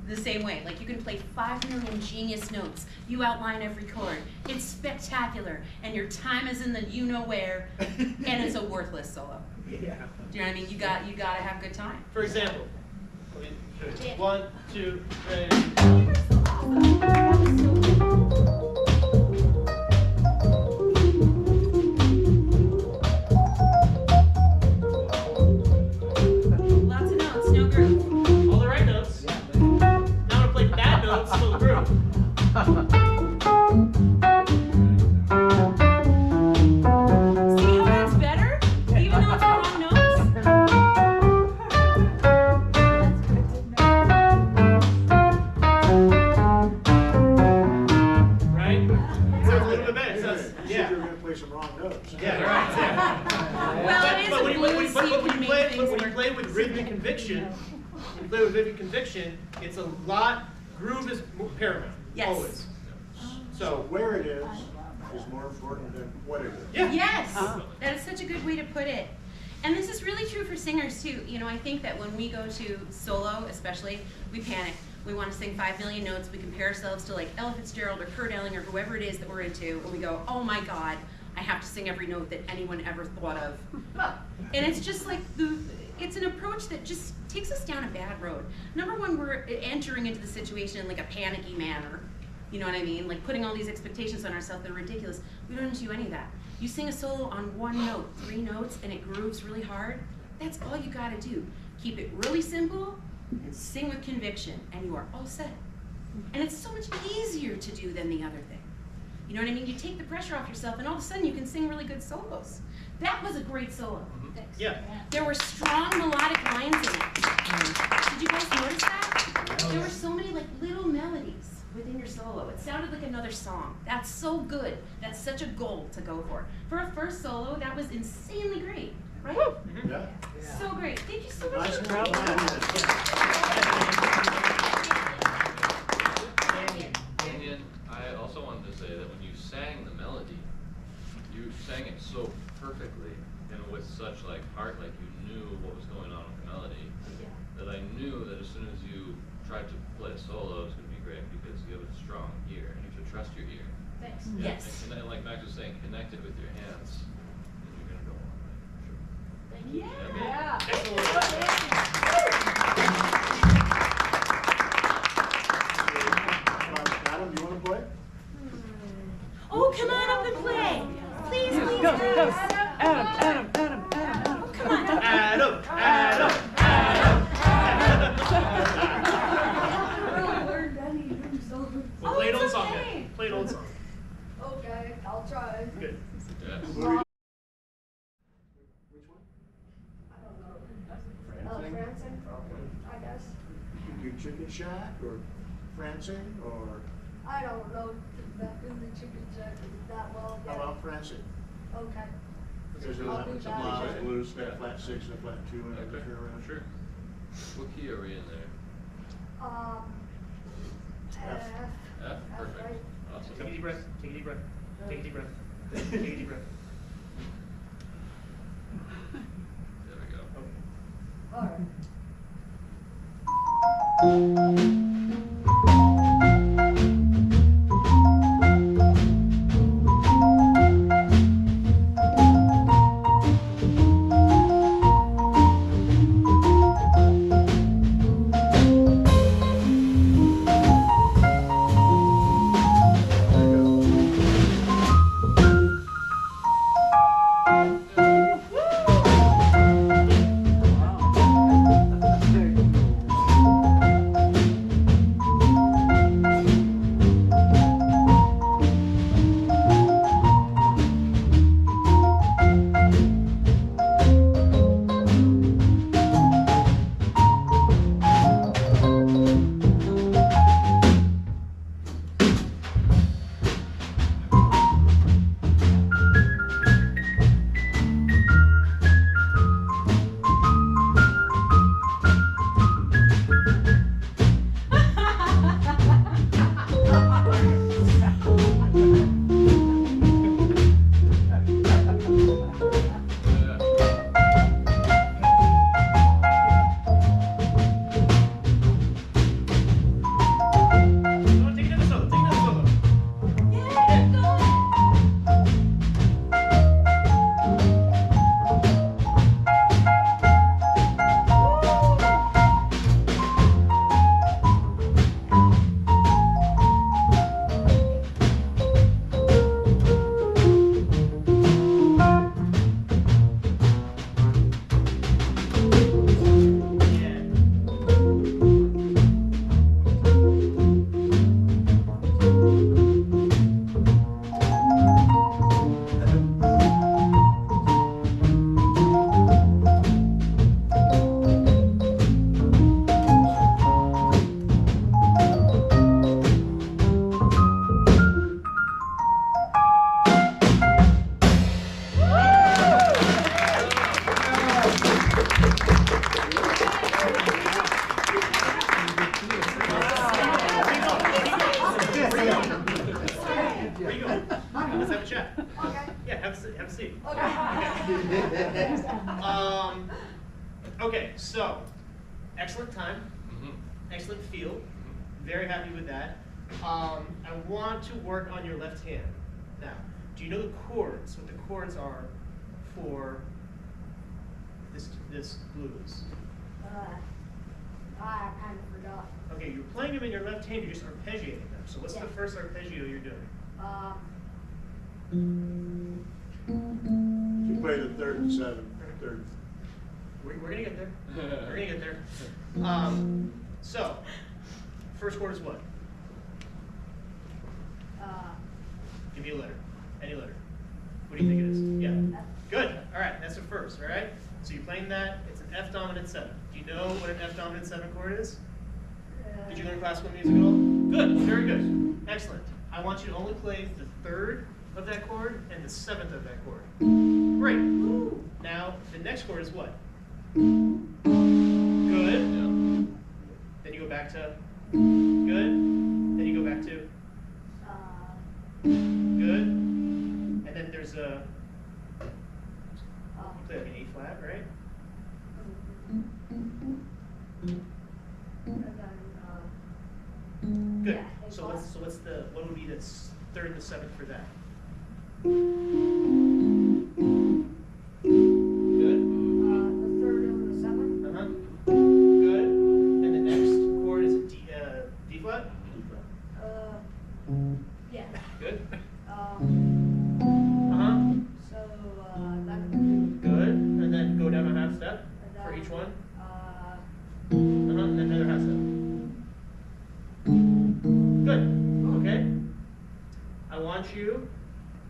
the same way. Like you can play 5 million genius notes. You outline every chord. It's spectacular. And your time is in the you know where, and it's a worthless solo. Yeah. Do you know what I mean? You gotta have a good time. For example, let me do it. 1, 2, ready. Lots of notes, no groove. All the right notes. Now I'm gonna play bad notes, still the groove. See how that's better? Even though it's the wrong notes? Right? So a little bit better. So it's- yeah. You're gonna play some wrong notes. Yeah, right. Yeah. Well, it is a when you blues, so you can when you make play, things when you work. play with rhythmic conviction, it's a lot. Groove is paramount. Yes. Always. So Where it is more important than what it is. yeah. Yes, that is such a good way to put it. And this is really true for singers too. You know, I think that when we go to solo, especially, we panic. We want to sing 5 million notes. We compare ourselves to like Ella Fitzgerald or Kurt Elling or whoever it is that we're into, and we go, oh my God, I have to sing every note that anyone ever thought of. And it's just like it's an approach that just takes us down a bad road. Number one, we're entering into the situation in like a panicky manner. You know what I mean? Like putting all these expectations on ourselves that are ridiculous. We don't do any of that. You sing a solo on 1 note, 3 notes, and it grooves really hard. That's all you gotta do. Keep it really simple and sing with conviction, and you are all set. And it's so much easier to do than the other thing. You know what I mean? You take the pressure off yourself, and all of a sudden you can sing really good solos. That was a great solo. Yeah. There were strong melodic lines in it. Did you guys notice that? There were so many like little melodies within your solo. It sounded like another song. That's so good. That's such a goal to go for. For a first solo, that was insanely great, right? Yeah. So great. Thank you. And I also wanted to say that when you sang the melody, you sang it so perfectly and with such like heart, like you knew what was going on with the melody, that I knew that as soon as you tried to play a solo, it was going to be great because you have a strong ear and you should trust your ear. Thanks. Yeah, Yes. And like Max was saying, connect it with your hands, and you're going to go a long way, for sure. Thank you. Yeah. Adam, do you want to play? Oh, come on up and play. Please, please. Go, please. go. Adam. Oh, come on. Adam. Well, play an it's old song okay. then. Play an old song. Okay, I'll try. Good. Yes. Which one? I don't know. Francing, I guess. You do Chicken Shack or Francing or I don't know in the chicken shack that well. how about Francing? Okay. There's I'll a do it's a that. blues, Okay. blues, got Yeah. a flat 6 and a flat 2 and Okay, everything around. sure. What key are we in there? F. F? Perfect. right. Awesome. Take a deep breath. Take a deep breath. Take a deep breath. Take a deep breath. There we go. Okay. Alright. Come on, take another solo. Take another solo. Yeah, go. Yeah. Where you going? Let's have a chat. Okay. Yeah, have a seat. Okay. Okay, so excellent time, Mhm. excellent feel. Very happy with that. I want to work on your left hand. Now, do you know the chords? What the chords are for this blues? I kind of forgot. Okay, you're playing them in your left hand. You're just arpeggiating them. So what's the Yeah. first arpeggio you're doing? You play the 3rd and 7th, 3rd. We're gonna get there. We're gonna get there. So, first chord is what? Give me a letter. Any letter. What do you think it is? Yeah. Good. All right. That's the first. All right. So you're playing that. It's an F dominant 7. Do you know what an F dominant 7 chord is? Did you learn classical music at all? Good. Very good. Excellent. I want you to only play the 3rd of that chord and the 7th of that chord. Great. Now the next chord is what? back to good. Then you go back to good. And then there's a you play like an A flat, right? Good. So what would be the third and the seventh for that? Good. The third and the seventh. Uh-huh. Good. And the next chord is a D flat? Yeah. Good. Uh-huh. Uh-huh. So, that could be, Good. And then go down a half step for each one. Uh-huh. And then another half step. Good. Okay. I want you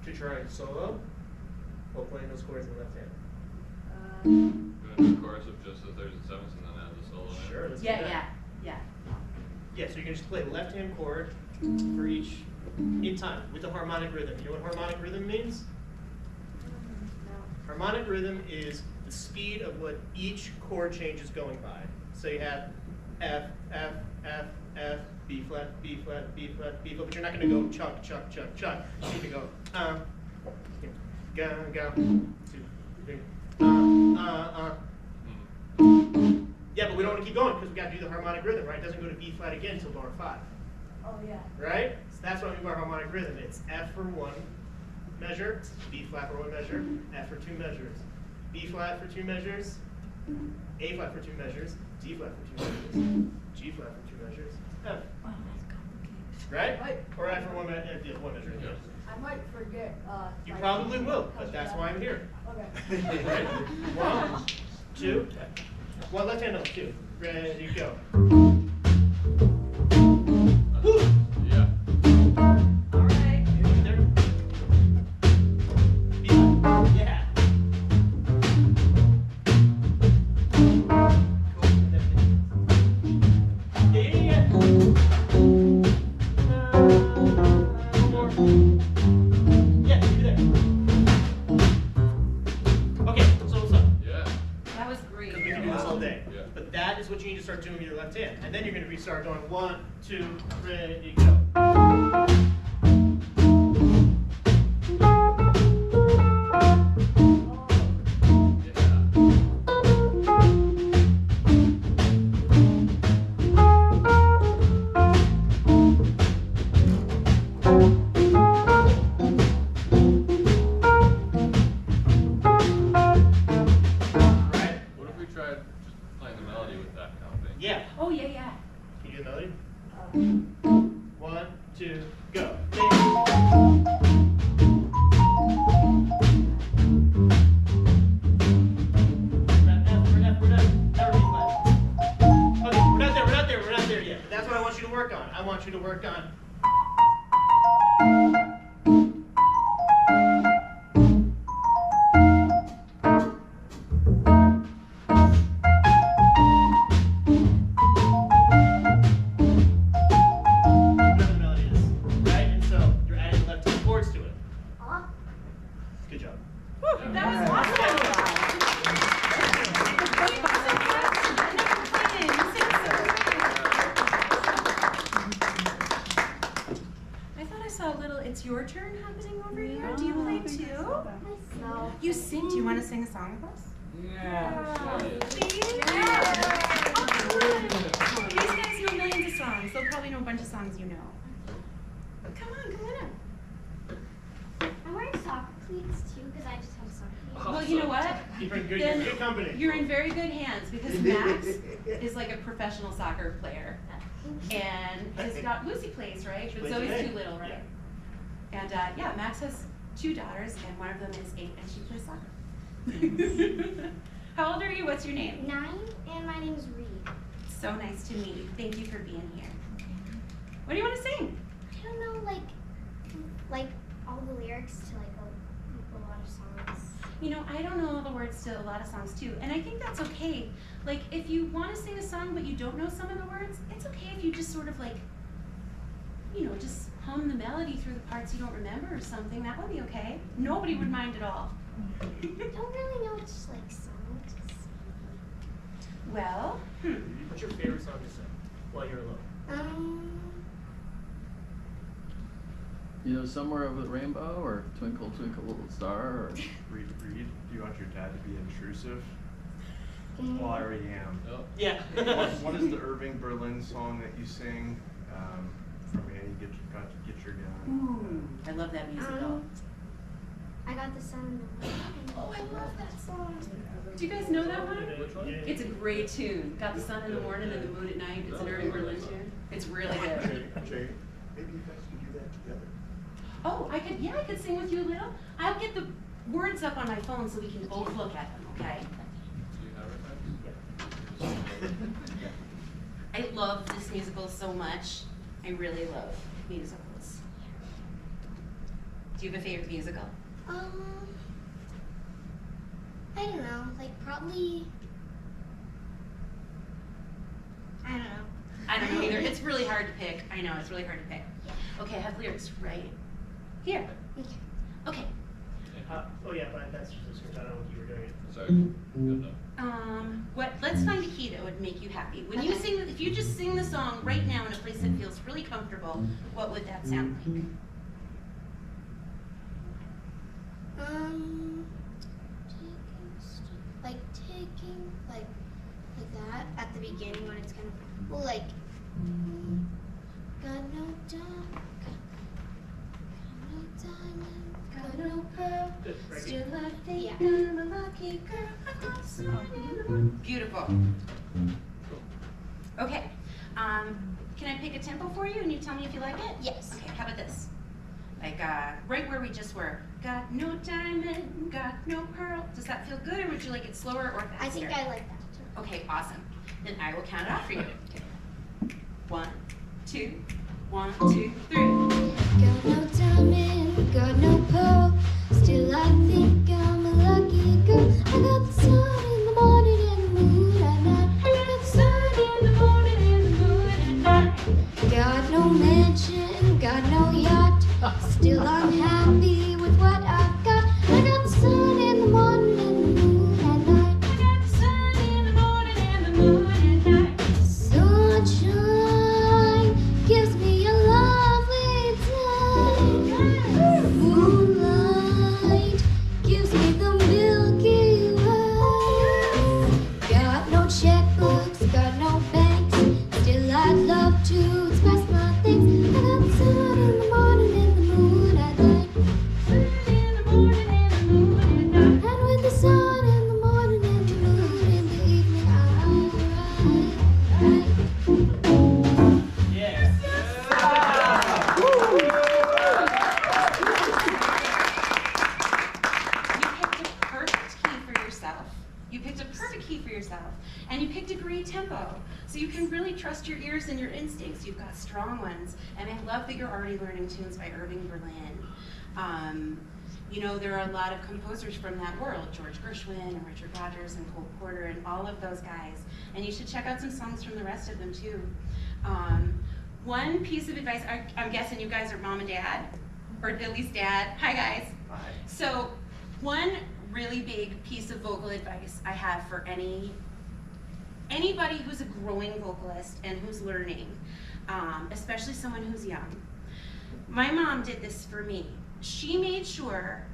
to try solo while playing those chords in the left hand. Go into the chorus of just the thirds and sevenths and then add the solo in. Sure, let's do Yeah, that. yeah. Yeah, so you can just play the left hand chord for each in time with the harmonic rhythm. You know what harmonic rhythm means? Harmonic rhythm is the speed of what each chord change is going by. So you have F, F, F, F, B flat, B flat, B flat, B flat, but you're not going to go chuck, chuck, chuck, chuck. You need to go go, 2, 3, Yeah, but we don't want to keep going because we got to do the harmonic rhythm, right? It doesn't go to B flat again until bar 5. oh yeah. Right? So that's what I mean by harmonic rhythm. It's F for one measure, B flat for one measure, F for 2 measures, B flat for 2 measures, A flat for 2 measures, D flat for 2 measures, G flat for 2 measures, F. Right? Right. Or F for one measure. Yeah. I might forget, You like- probably will, but that's why I'm here. Okay. Right? 1, 2, one left hand note, 2. Ready, go. Woo! Yeah. Alright, there. B flat. Yeah. Yeah. More. Yeah, do that. Okay, so what's up? Yeah. That was great. Because we can do this all day. Yeah. But that is what you need to start doing with your left hand. And then you're going to start going 1, 2, ready, go. Right? What if we tried just playing the melody with that kind of thing? Yeah. Oh, yeah, yeah. Can you do the melody? Uh, 1, 2, go. Okay, we're not there yet. But that's what I want you to work on. I want you to work on. Whatever the melody is, right? And so you're adding left hand chords to it. Good job. That was awesome. I thought I saw a little "It's Your Turn" happening over here. Do you play too? no. You sing. Do you want to sing a song with us? Yeah. Please? These guys know millions of songs. They'll probably know a bunch of songs you know. Come on up. I'm wearing soccer cleats too because I just have soccer cleats. Well, you know what? You're in good, Then good company. you're in very good hands because Max is like a professional soccer player. And he's got Lucy plays, right? But Plays Zoe's today. too little, right? And yeah, Max has 2 daughters, and one of them is 8, and she plays soccer. How old are you? What's your name? 9, and my name is Reed. So nice to meet you. Thank you for being here. What do you want to sing? I don't know, like all the lyrics to like a lot of songs. You know, I don't know all the words to a lot of songs too, and I think that's okay. Like, if you want to sing a song but you don't know some of the words, it's okay if you just sort of like, you know, just hum the melody through the parts you don't remember or something. That would be okay. Nobody would mind at all. I don't really know which like songs. Well, What's your favorite song to sing? while you're alone? You know, Somewhere Over the Rainbow, or Twinkle, Twinkle, Little Star, or Read. Do you want your dad to be intrusive? Well, I already am. Oh. Yeah. What is the Irving Berlin song that you sing? From Annie, get your gun. Ooh, I love that musical. I got the sun in the morning. Oh, I love that song. Do you guys know that one? Which one? It's a great tune. Got the sun in the morning and the moon at night. It's an Irving Berlin tune. It's really good. Jay, maybe you guys can do that together. Oh, I could sing with you a little. I'll get the words up on my phone so we can both look at them, okay? Do you have it? I love this musical so much. I really love musicals. Do you have a favorite musical? I don't know, like probably, I don't know. I don't know either. It's really hard to pick. I know, it's really hard to pick. Okay, I have lyrics right here. Okay. Okay. Oh yeah, but that's just a script. I don't know what you were doing. Sorry. Good enough. Let's find a key that would make you happy. When you sing, if you just sing the song right now in a place that feels really comfortable, what would that sound like? Taking, like that at the beginning when it's kind of, well, like, got no time, got no diamond, got no pearl, Good, right. still I think Yeah. I'm a lucky girl. I got the sun in the morning. Beautiful. Okay, can I pick a tempo for you and you tell me if you like it? Yes. Okay, how about this? Like, right where we just were. Got no diamond, got no pearl. Does that feel good, or would you like it slower or faster? I think I like that too. Okay, awesome. Then I will count it off for you. Okay. 1, 2, 1, 2, 3. Got no diamond, got no pearl, still I think I'm a lucky girl. I got the sun in the morning and the moon at night. I got the sun in the morning and the moon at night. Got no mansion, got no yacht, still I'm happy with what I've got. I got the sun in the morning and the moon at night. I got the sun in the morning and the moon at night. Sunshine gives me a lovely time. Moonlight gives me the Milky Way. Got no checkbooks, got no banks, still I'd love to express my things. I got the sun in the morning and the moon at night. Sun in the morning and the moon at night. And with the sun in the morning and the moon in the evening, I'm alright. Yes. You picked a perfect key for yourself, and you picked a great tempo. So you can really trust your ears and your instincts. You've got strong ones, and I love that you're already learning tunes by Irving Berlin. You know, there are a lot of composers from that world, George Gershwin and Richard Rodgers and Cole Porter and all of those guys. And you should check out some songs from the rest of them too. One piece of advice, I'm guessing you guys are mom and dad, or at least dad. Hi guys. Hi. So one really big piece of vocal advice I have for anybody who's a growing vocalist and who's learning, especially someone who's young. My mom did this for me. She made sure,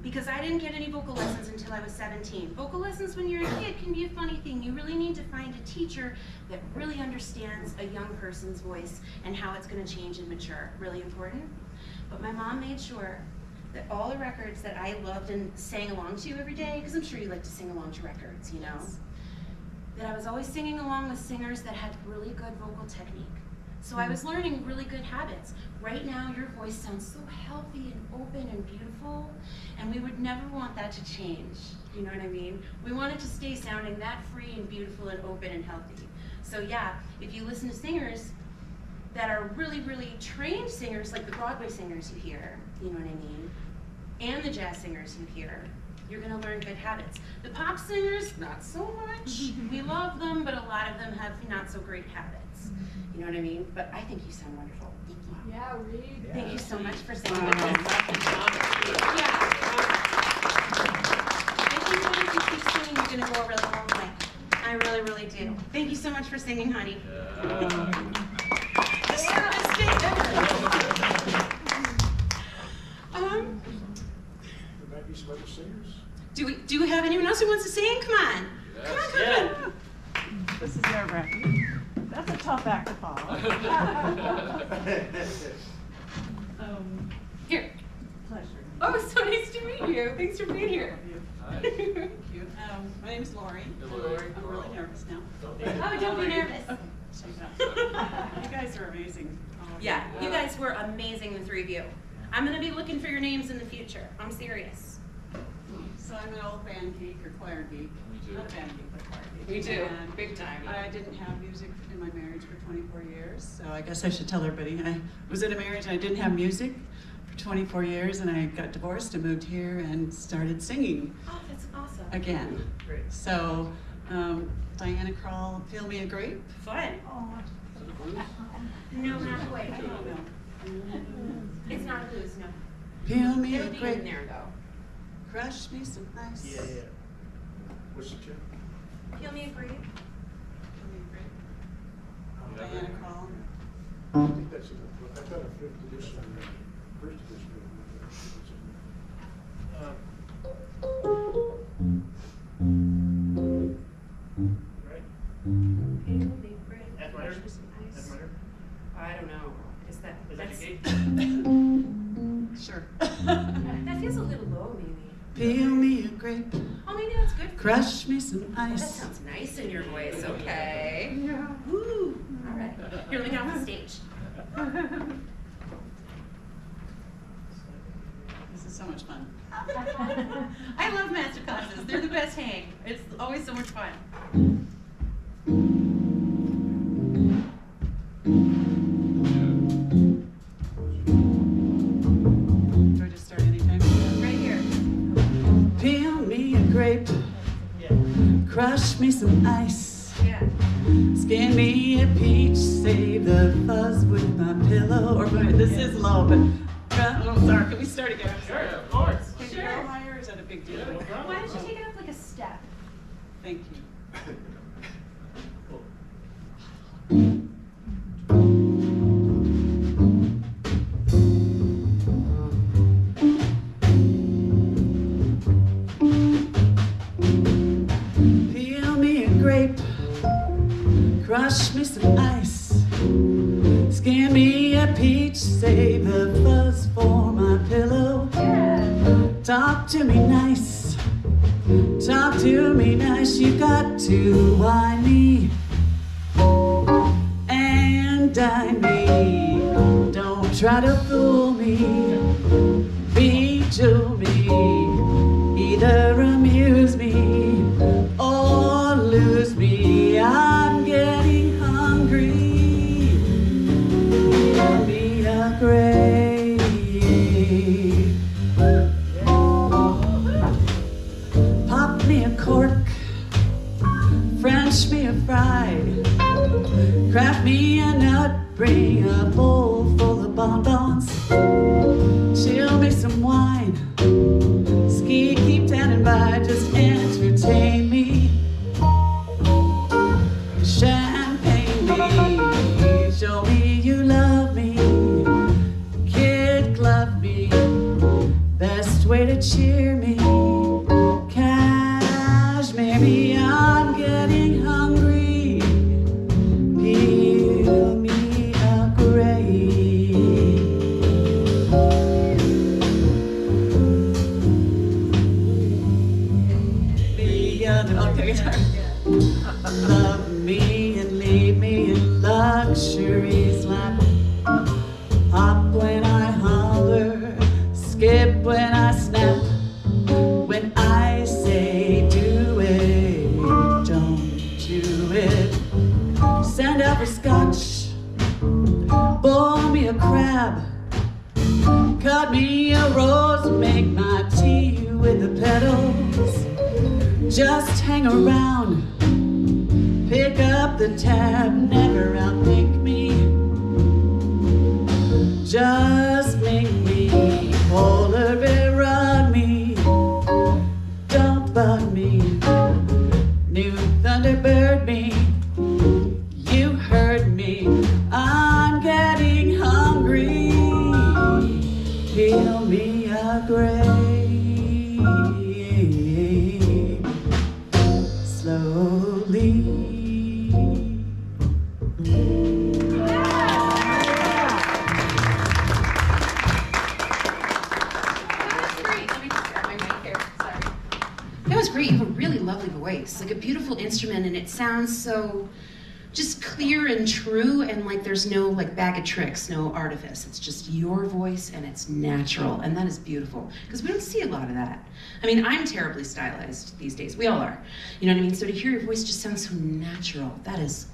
because I didn't get any vocal lessons until I was 17. Vocal lessons when you're a kid can be a funny thing. You really need to find a teacher that really understands a young person's voice and how it's going to change and mature. Really important. But my mom made sure that all the records that I loved and sang along to every day, because I'm sure you like to sing along to records, you know, that I was always singing along with singers that had really good vocal technique. So I was learning really good habits. Right now, your voice sounds so healthy and open and beautiful, and we would never want that to change. You know what I mean? We want it to stay sounding that free and beautiful and open and healthy. So yeah, if you listen to singers that are really, really trained singers, like the Broadway singers you hear, you know what I mean, and the jazz singers you hear, you're gonna learn good habits. The pop singers, not so much. We love them, but a lot of them have not so great habits. You know what I mean? But I think you sound wonderful. Thank you. Yeah, Reed. Thank you so much for singing with us. Yeah. I think that if you keep singing, you're gonna go a really long way. I really, really really do. Thank you so much for singing, honey. Yeah. This is the best day ever. There might be some other singers. Do we have anyone else who wants to sing? Come on. Come on, come on. This is nerve-wracking. That's a tough act to follow. Here. Pleasure. Oh, so nice to meet you. Thanks for being here. Hi. Thank you. My name is Lori. Hey, Lori. I'm really nervous now. Oh, don't be nervous. Shake it up. You guys are amazing. Yeah, you guys were amazing, the three of you. I'm gonna be looking for your names in the future. I'm serious. So I'm an old band geek or choir geek. Me too. Not band geek, but choir geek. Me too. And Big time. I didn't have music in my marriage for 24 years, so I guess I should tell everybody. I was in a marriage and I didn't have music for 24 years, and I got divorced and moved here and started singing Oh, that's awesome. again. Great. So, Diana Krall, Feel Me a Grape. Fun. Oh, Is it a blues? No, not quite. I don't know. It's not a blues, no. Feel Me a It'll be in Grape. there, though. Crush me some ice. Yeah, yeah. What's the tune? Feel me a grape. Feel Me a Grape. Yeah. Diana Krall. I think that's I've got a fifth edition, first edition. Right? Feel me a grape. F minor? Crush me some ice. F minor? I don't know. Is that, Is that that's, your gate? Sure. that feels a little low, maybe. Feel me a grape. Oh, maybe that's good. for Crush me some you. That ice. sounds nice in your voice, okay. Woo. All right. Here, let me get off the stage. This is so much fun. I love master classes. They're the best hang. It's always so much fun. Do I just start anytime? Right here. Peel me a grape. Yeah. Crush me some ice. Yeah. Skin me a peach. Save the fuzz with my pillow. Or this is low, but oh, sorry. Can we start again? I'm Sure, sorry. of course. Can you go higher? Is that a big deal? Yeah, no problem. Why don't you take it up like a step? Thank you. Peel me a grape, crush me some ice, skin me a peach, save the fuzz for my pillow. Talk to me nice, talk to me nice, you got to whine me and dine me. Don't try to fool me, bejewel me, either amuse me or lose me. I'm getting hungry. Feel me a grape. Pop me a cork, French me a fry, craft me a nut, bring a bowl full of bonbons, chill me some wine, ski, keep standing by, just entertain me, champagne me, show me you love me, kid glove me, best way to cheer me, cashmere me, I'm getting hungry, peel me a grape. Okay, sorry. Love me and leave me in luxury's lap. Hop when I holler, skip when I snap. When I say do it, don't do it. Send out for scotch, boil me a crab, cut me a rose, make my tea with the petals. Just hang around, pick up the tab, never outthink me. Just make me, polar bear rug me, don't bug me, new Thunderbird me. slowly. That was great. You have a really lovely voice, like a beautiful instrument, and it sounds so just clear and true, and like there's no like bag of tricks, no artifice. It's just your voice and it's natural, and that is beautiful because we don't see a lot of that. I mean, I'm terribly stylized these days. We all are. You know what I mean? So to hear your voice just sounds so natural, that is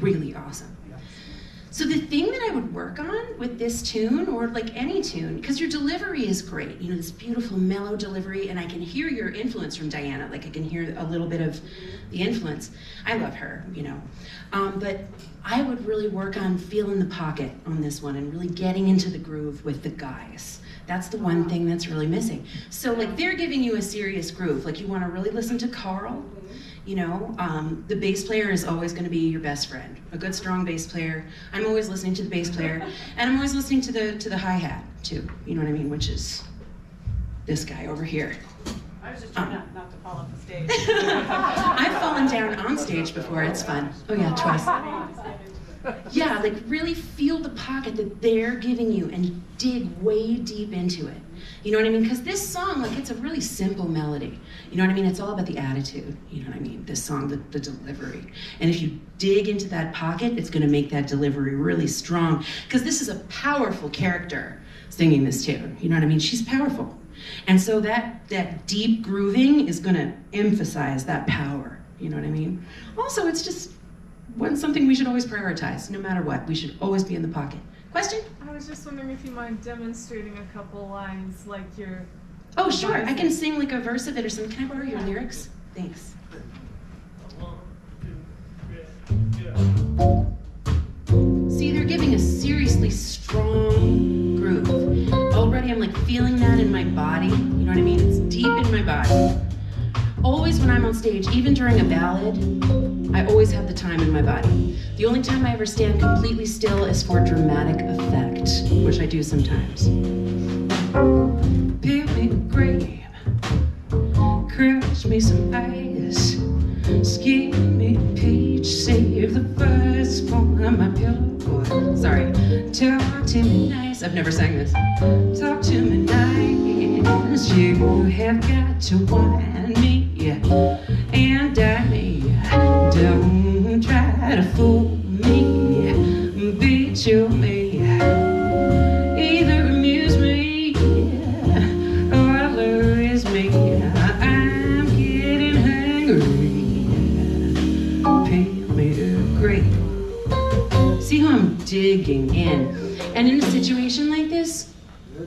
really awesome. So the thing that I would work on with this tune, or like any tune, because your delivery is great, you know, this beautiful mellow delivery, and I can hear your influence from Diana, like I can hear a little bit of the influence. I love her, you know. But I would really work on feeling the pocket on this one and really getting into the groove with the guys. That's the one thing that's really missing. So like they're giving you a serious groove, like you want to really listen to Carl. You know, the bass player is always going to be your best friend. A good, strong bass player. I'm always listening to the bass player, and I'm always listening to the hi-hat too. You know what I mean? Which is this guy over here. I was just trying not to fall off the stage. I've fallen down on stage before. It's fun. Oh yeah, twice. Yeah, like really feel the pocket that they're giving you and dig way deep into it. You know what I mean? Because this song, like, it's a really simple melody. You know what I mean? It's all about the attitude. You know what I mean? This song, the delivery. And if you dig into that pocket, it's going to make that delivery really strong. Because this is a powerful character singing this tune. You know what I mean? She's powerful. And so that deep grooving is going to emphasize that power. You know what I mean? Also, it's just something we should always prioritize, no matter what. We should always be in the pocket. Question? I was just wondering if you mind demonstrating a couple lines, like your... Oh, sure. I can sing like a verse of it or something. Can I borrow your lyrics? Thanks. See, they're giving a seriously strong groove. Already I'm like feeling that in my body. You know what I mean? It's deep in my body. Always when I'm on stage, even during a ballad, I always have the time in my body. The only time I ever stand completely still is for dramatic effect, which I do sometimes. Peel me a grape, crush me some ice, skin me a peach, save the first form of my pure. Sorry. Talk to me nice. I've never sang this. Talk to me nice. You have got to wind me and die me. Don't try to fool me, betray me. Either amuse me or lose me. I'm getting hungry. Peel me a grape. See how I'm digging in. And in a situation like this,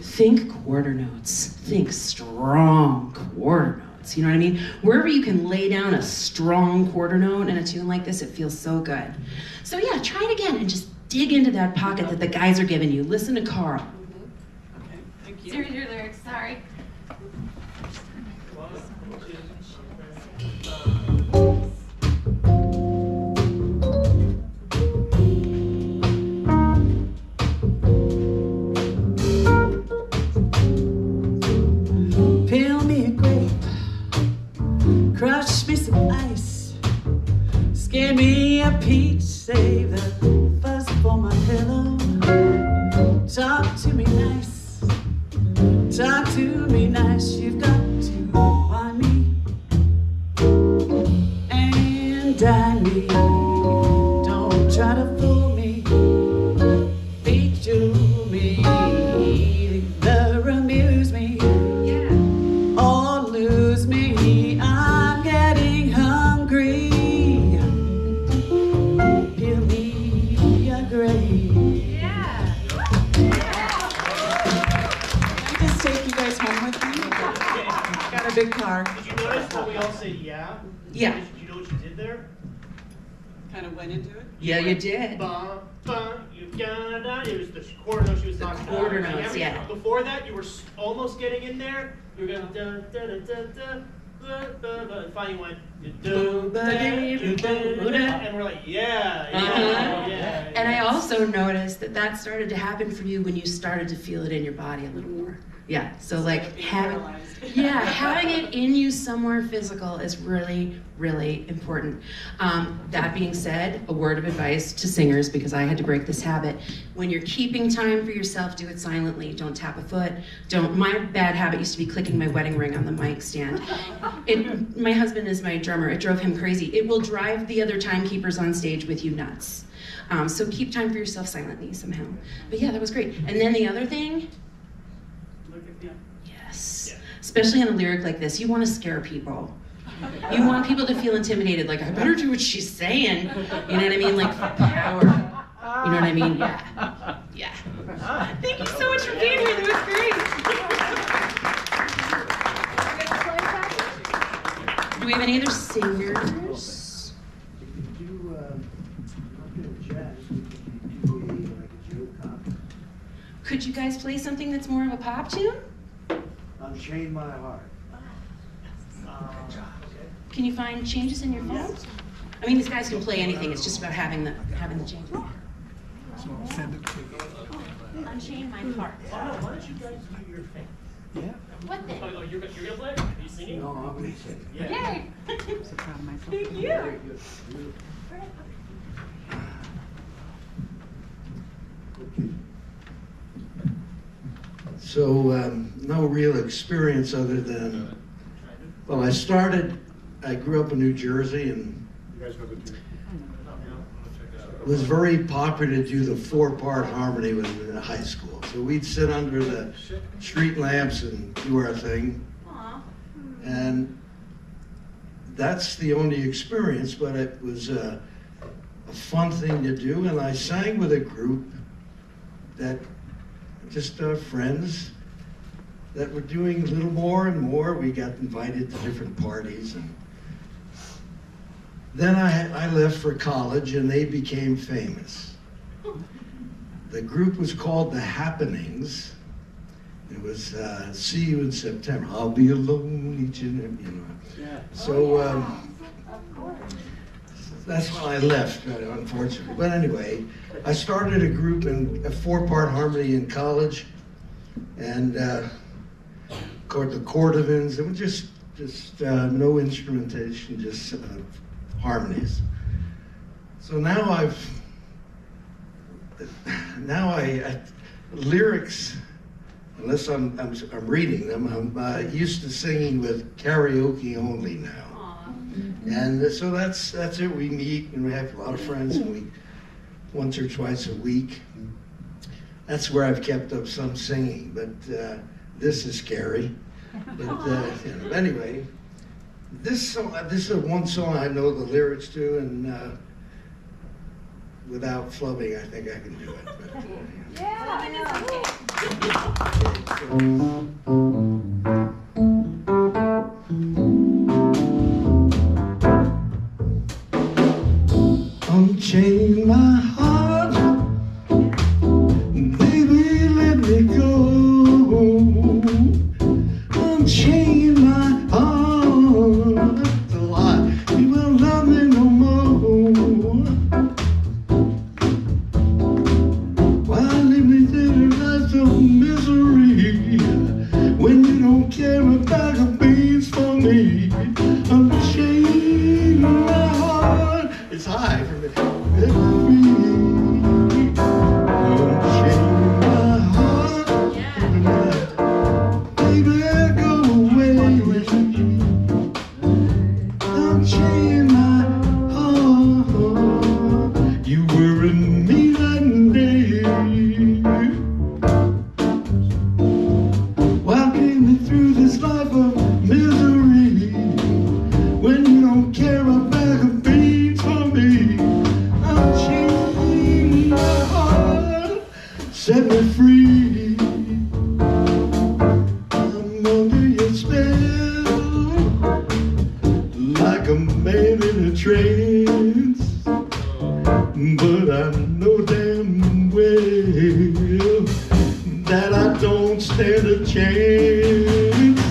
think quarter notes. Think strong quarter notes. You know what I mean? Wherever you can lay down a strong quarter note in a tune like this, it feels so good. So yeah, try it again and just dig into that pocket that the guys are giving you. Listen to Carl. Okay, thank you. Here's your lyrics, sorry. Peel me a grape, crush me some ice, skin me a peach, save the fuzz for my pillow. Talk to me nice, talk to me nice. You've got to want me and dine me. Don't try to fool me, betray me, either amuse me. Or lose me, I'm getting hungry. Peel me a grape. Yeah. Can I just take you guys home with me? Got a big car. Did you notice how we all say yeah? Yeah. Did you know what you did there? Kind of went into it. Yeah, you did. Bum, bum, you gotta. It was the quarter notes she was talking about. quarter notes, yeah. Before that, you were almost getting in there. You were going da da da da da. And finally you went and we're like, yeah, Uh-huh. yeah. And I also also noticed that that started to happen for you when you started to feel it in your body a little more. Yeah, so like having it in you somewhere physical is really, really important. That being said, a word of advice to singers, because I had to break this habit. When you're keeping time for yourself, do it silently. Don't tap a foot. My bad habit used to be clicking my wedding ring on the mic stand. My husband is my drummer. It drove him crazy. It will drive the other timekeepers on stage with you nuts. So keep time for yourself silently somehow. But yeah, that was great. And then the other thing, yes, especially on a lyric like this, you want to scare people. You want people to feel intimidated, like, I better do what she's saying. You know what I mean? Like, power. You know what I mean? Yeah. Yeah. Thank you so much for being here. That was great. Do we have any other singers? Could you guys play something that's more of a pop tune? Unchain My Heart. Can you find changes in your phone? I mean, these guys can play anything. It's just about having the changes. So send it to you. Unchain My Heart. Why don't you guys do your thing? Yeah. What thing? Oh, you're gonna play? Are you singing? No, I'm gonna sing. Yeah. Yay! Thank you. So, no real experience other than, well, I grew up in New Jersey, and it was very popular to do the 4-part harmony when we were in high school. So we'd sit under the street lamps and do our thing. Aww. And that's the only experience, but it was a fun thing to do. And I sang with a group that just friends that were doing a little more and more. We got invited to different parties, and then I left for college, and they became famous. The group was called The Happenings. It was See You in September. I'll be alone each and every, you know. Yeah. So that's when I left, unfortunately. But anyway, I started a group in a 4-part harmony in college, and called the Cordovans. It was just no instrumentation, just harmonies. So now I lyrics, unless I'm reading them, I'm used to singing with karaoke only now. And so that's it. We meet and we have a lot of friends, and we once or twice a week. That's where I've kept up some singing, but this is scary. But you know, anyway, this is one song I know the lyrics to, and without flubbing, I think I can do it. But, Unchain my heart, baby, let me go. Unchain my heart, that's a lie. You will love me no more. Why leave me to the life of misery when you don't care a bag of beans for me? Unchain my heart. It's high for me. Set me free. I'm under your spell, like a man in a trance. But I know damn well that I don't stand a chance.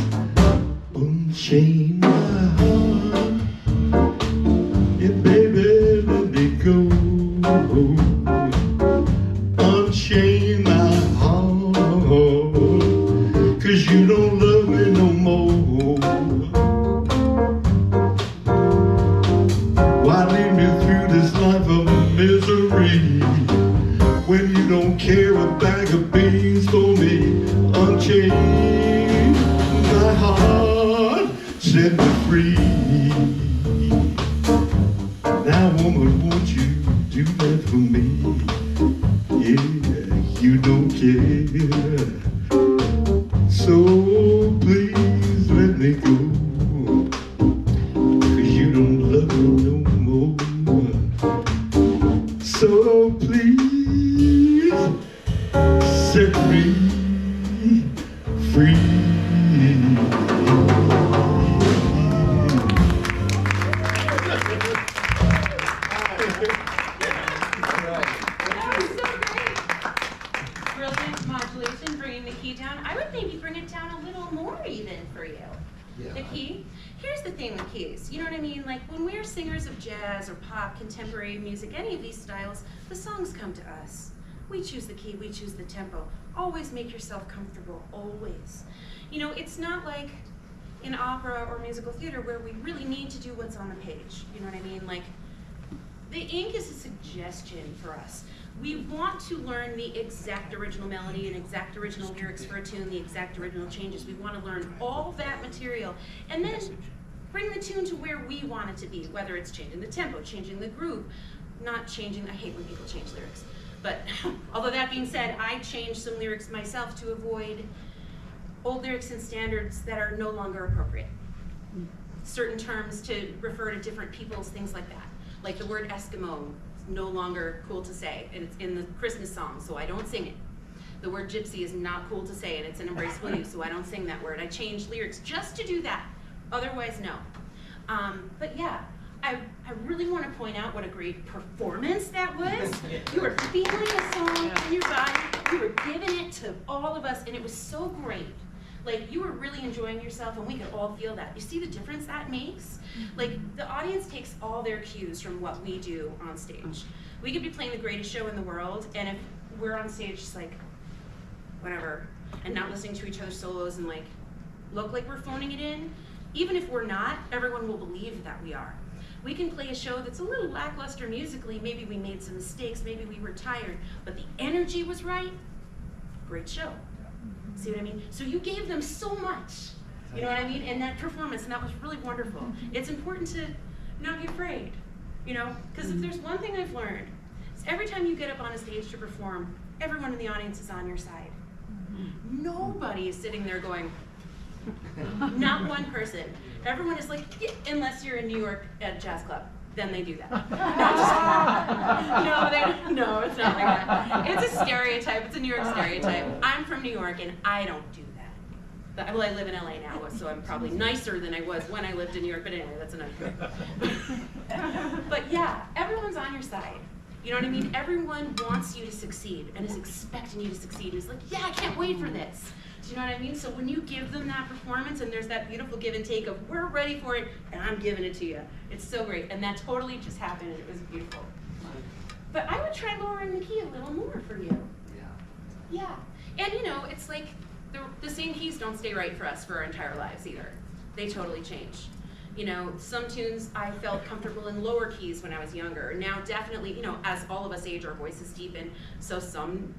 Unchain my heart, yeah, baby, let me go. Why lead me through this life of misery when you don't care a bag of beans for me? Unchain my heart, set me free. Now, woman, won't you do that for me? Yeah, you don't care. So please let me go, 'cause you don't love me no more. So please set me free. Brilliant modulation, bringing the key down. I would maybe bring it down a little more even for you. Yeah. The key. Here's the thing with keys. You know what I mean? Like when we're singers of jazz or pop, contemporary music, any of these styles, the songs come to us. We choose the key, we choose the tempo. Always make yourself comfortable, always. You know, it's not like in opera or musical theater where we really need to do what's on the page. You know what I mean? Like, the ink is a suggestion for us. We want to learn the exact original melody and exact original lyrics for a tune, the exact original changes. We want to learn all that material and then bring the tune to where we want it to be, whether it's changing the tempo, changing the groove, not changing, I hate when people change lyrics. But although that being said, I changed some lyrics myself to avoid old lyrics and standards that are no longer appropriate. Certain terms to refer to different peoples, things like that. Like the word Eskimo is no longer cool to say, and it's in the Christmas song, so I don't sing it. The word gypsy is not cool to say, and it's an embraceable use, so I don't sing that word. I changed lyrics just to do that. Otherwise, no. But yeah, I really want to point out what a great performance that was. You were feeling the song in your body. You were giving it to all of us, and it was so great. Like, you were really enjoying yourself, and we could all feel that. You see the difference that makes? Like, the audience takes all their cues from what we do on stage. We could be playing the greatest show in the world, and if we're on stage just like, whatever, and not listening to each other's solos and like, look like we're phoning it in, even if we're not, everyone will believe that we are. We can play a show that's a little lackluster musically, maybe we made some mistakes, maybe we were tired, but the energy was right, great show. See what I mean? So you gave them so much, you know what I mean? And that performance, and that was really wonderful. It's important to not be afraid, you know? Because if there's one thing I've learned, is every time you get up on a stage to perform, everyone in the audience is on your side. Nobody is sitting there going, not one person. Everyone is like, yeah, unless you're in New York at a jazz club, then they do that. No, it's not like that. It's a stereotype, it's a New York stereotype. I'm from New York and I don't do that. Well, I live in LA now, so I'm probably nicer than I was when I lived in New York, but anyway, that's another thing. But yeah, everyone's on your side. You know what I mean? Everyone wants you to succeed and is expecting you to succeed and is like, yeah, I can't wait for this. Do you know what I mean? So when you give them that performance and there's that beautiful give and take of we're ready for it and I'm giving it to you, it's so great. And that totally just happened and it was beautiful. But I would try lowering the key a little more for you. Yeah. And you know, it's like the same keys don't stay right for us for our entire lives either. They totally change. You know, some tunes I felt comfortable in lower keys when I was younger. Now definitely, you know, as all of us age, our voices deepen. So some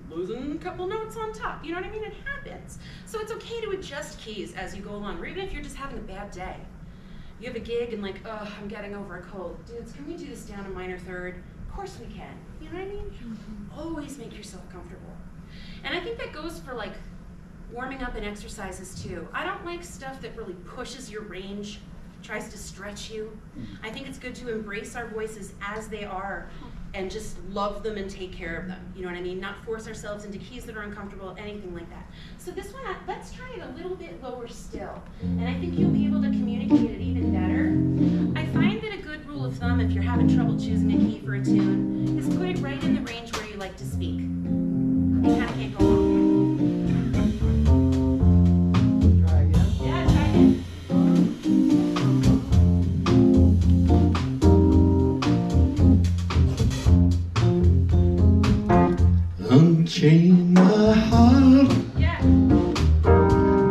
losing a couple notes on top, you know what I mean? It happens. So it's okay to adjust keys as you go along, or even if you're just having a bad day. You have a gig and like, oh, I'm getting over a cold. Dudes, can we do this down a minor third? Of course we can. You know what I mean? Always make yourself comfortable. And I think that goes for like warming up and exercises too. I don't like stuff that really pushes your range, tries to stretch you. I think it's good to embrace our voices as they are and just love them and take care of them. You know what I mean? Not force ourselves into keys that are uncomfortable, anything like that. So this one, let's try it a little bit lower still. And I think you'll be able to communicate it even better. I find that a good rule of thumb, if you're having trouble choosing a key for a tune, is put it right in the range where you like to speak. You kind of can't go wrong. Try again. Yeah, try it. Unchain my heart, Yeah.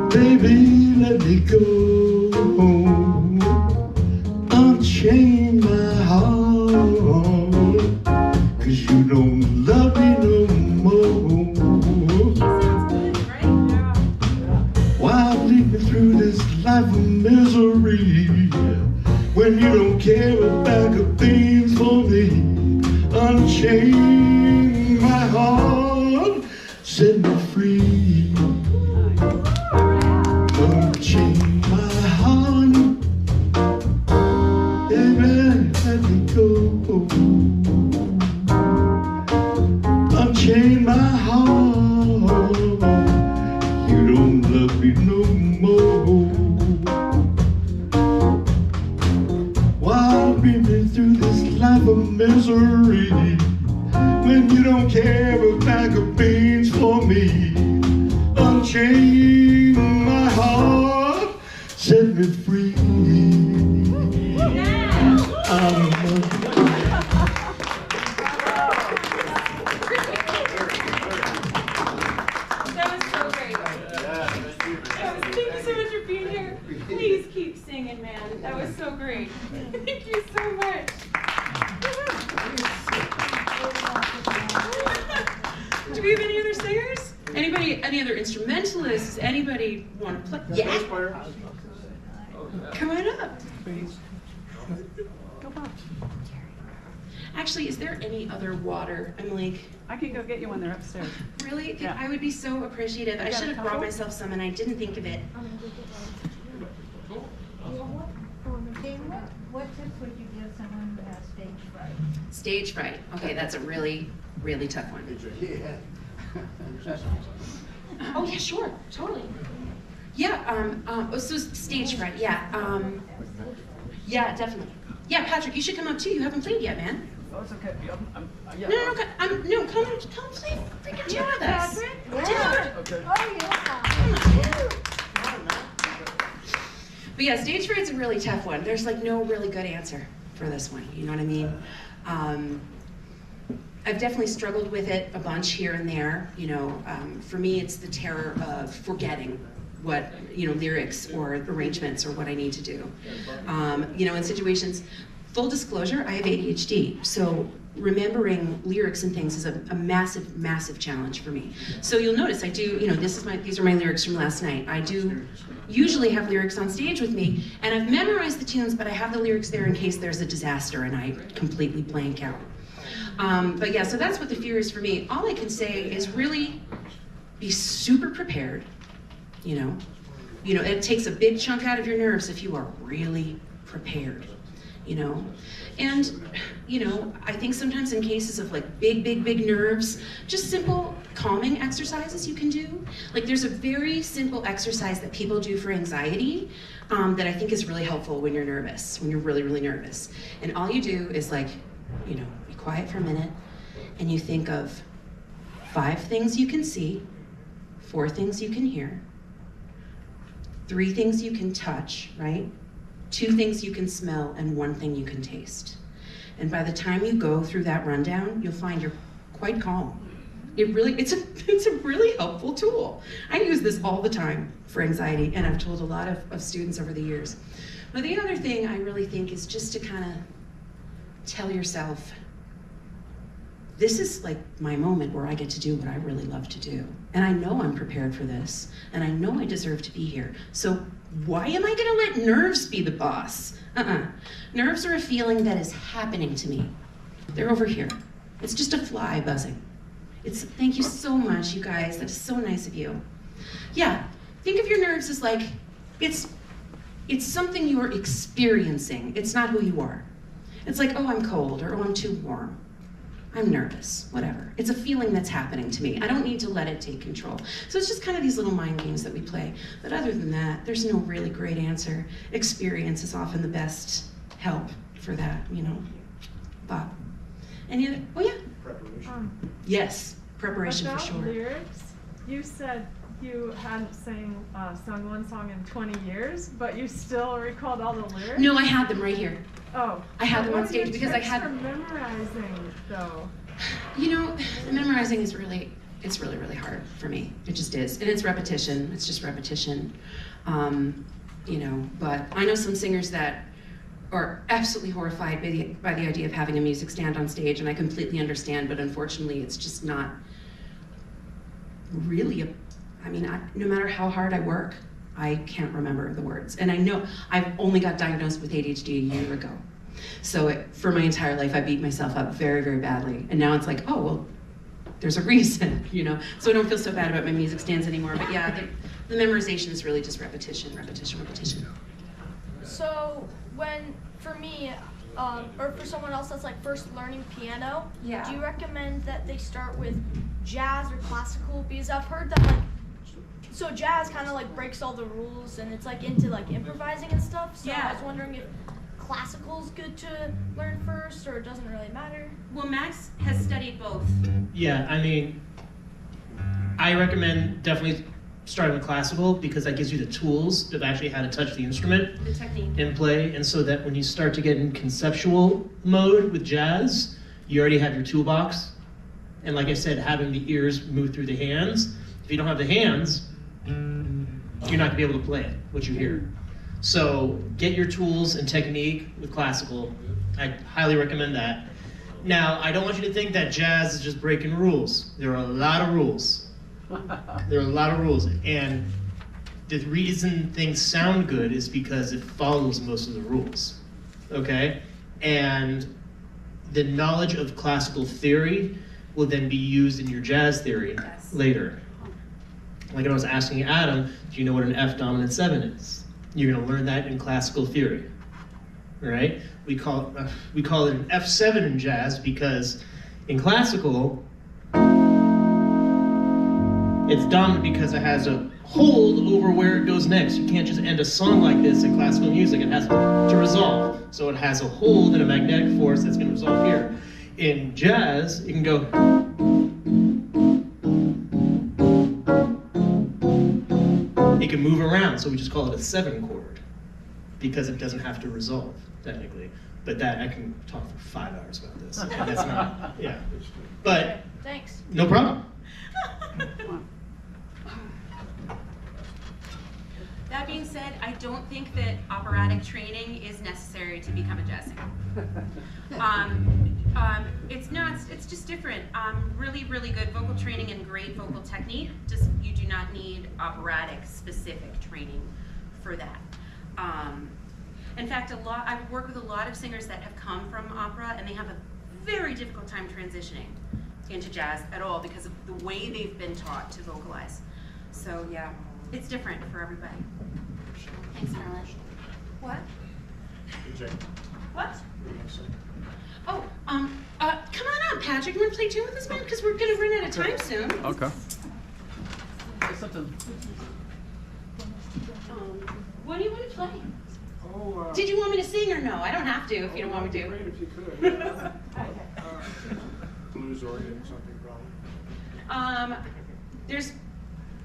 baby, let me go. Unchain my heart. bag of beans for me. Unchain my heart, set me free. Unchain my heart, baby, let me go. Unchain my heart, you don't love me no more. While breathing through this life of misery, when you don't care a bag of beans for me, unchain my heart, set me free. That was so great. Thank you so much for being here. Please keep singing, man. That was so great. Thank you so much. Do we have any other singers? Anybody, any other instrumentalists? Anybody want to play? Yeah. Come on up. Actually, is there any other water? I'm like, I can go get you when they're upstairs. really? Yeah. I would be so appreciative. I got should a have brought couple? myself some and I didn't think of it. What tips would you give someone who has stage fright? Stage fright. Okay, that's a really, really tough one. Oh yeah, sure, totally. Yeah, so stage fright, yeah. Yeah, definitely. Yeah, Patrick, you should come up too. You haven't played yet, man. Oh, it's okay. Yeah. No, come play freaking tune with us. Patrick? Dude. Okay. Oh, yeah. But yeah, stage fright's a really tough one. There's like no really good answer for this one. You know what I mean? I've definitely struggled with it a bunch here and there. You know, for me, it's the terror of forgetting what, you know, lyrics or arrangements or what I need to do. You know, in situations, full disclosure, I have ADHD, so remembering lyrics and things is a massive, massive challenge for me. So you'll notice I do, you know, these are my lyrics from last night. I do usually have lyrics on stage with me, and I've memorized the tunes, but I have the lyrics there in case there's a disaster and I completely blank out. But yeah, so that's what the fear is for me. All I can say is really be super prepared, you know. You know, it takes a big chunk out of your nerves if you are really prepared, you know. And, you know, I think sometimes in cases of like big nerves, just simple calming exercises you can do. Like there's a very simple exercise that people do for anxiety that I think is really helpful when you're nervous, when you're really, really nervous. And all you do is like, you know, be quiet for a minute and you think of 5 things you can see, 4 things you can hear, 3 things you can touch, right? 2 things you can smell, and 1 thing you can taste. And by the time you go through that rundown, you'll find you're quite calm. It's a really helpful tool. I use this all the time for anxiety, and I've told a lot of students over the years. But the other thing I really think is just to kind of tell yourself, this is like my moment where I get to do what I really love to do. And I know I'm prepared for this, and I know I deserve to be here. So why am I gonna let nerves be the boss? Nerves are a feeling that is happening to me. They're over here. It's just a fly buzzing. Thank you so much, you guys. That is so nice of you. Yeah, think of your nerves as like, it's something you're experiencing. It's not who you are. It's like, oh, I'm cold, or oh, I'm too warm. I'm nervous, whatever. It's a feeling that's happening to me. I don't need to let it take control. So it's just kind of these little mind games that we play. But other than that, there's no really great answer. Experience is often the best help for that, you know. Bob, any other, oh yeah? Preparation. Yes, preparation for About sure. lyrics, you said you hadn't sung one song in 20 years, but you still recalled all the lyrics? No, I had them right here. Oh. I had them on What are stage your because I tricks had. for memorizing, though? You know, memorizing is really hard for me. It just is. And it's repetition. It's just repetition. You know, but I know some singers that are absolutely horrified by the idea of having a music stand on stage, and I completely understand, but unfortunately it's just not really no matter how hard I work, I can't remember the words. And I know I've only got diagnosed with ADHD a year ago. So for my entire life, I beat myself up very, very badly. And now it's like, oh, well, there's a reason, you know? So I don't feel so bad about my music stands anymore. But yeah, the memorization is really just repetition, repetition, repetition. So for me, or for someone else that's like first learning piano, Yeah. do you recommend that they start with jazz or classical? Because I've heard that like, so jazz kind of like breaks all the rules and it's like into like improvising and stuff. So Yeah. I was wondering if classical's good to learn first or it doesn't really matter. Well, Max has studied both. Yeah, I mean, I recommend definitely starting with classical because that gives you the tools of actually how to touch the instrument The technique. and play, and so that when you start to get in conceptual mode with jazz, you already have your toolbox. And like I said, having the ears move through the hands. If you don't have the hands, you're not gonna be able to play it, what you hear. So get your tools and technique with classical. I highly recommend that. Now, I don't want you to think that jazz is just breaking rules. There are a lot of rules. There are a lot of rules, and the reason things sound good is because it follows most of the rules, okay? And the knowledge of classical theory will then be used in your jazz theory later. Like I was asking Adam, do you know what an F dominant 7 is? You're gonna learn that in classical theory, right? We call it an F7 in jazz because in classical, it's dominant because it has a hold over where it goes next. You can't just end a song like this in classical music. It has to resolve. So it has a hold and a magnetic force that's going to resolve here. In jazz, it can go. It can move around, so we just call it a 7 chord because it doesn't have to resolve, technically. But that, I can talk for 5 hours about this. And that's not, yeah. But, Okay, thanks. no problem. That being said, I don't think that operatic training is necessary to become a jazz singer. It's not, it's just different. Really, really good vocal training and great vocal technique. Just, you do not need operatic specific training for that. In fact, I've worked with a lot of singers that have come from opera and they have a very difficult time transitioning into jazz at all because of the way they've been taught to vocalize. So yeah, it's different for everybody. Thanks, Marla. What? What? Oh, come on up, Patrick. You want to play tune with us, man? Because we're gonna run out of time soon. Okay. Something. What do you want to play? Oh, Did you want me to sing or no? I don't have to if you don't want me to. Great if you could. Blues oriented something probably.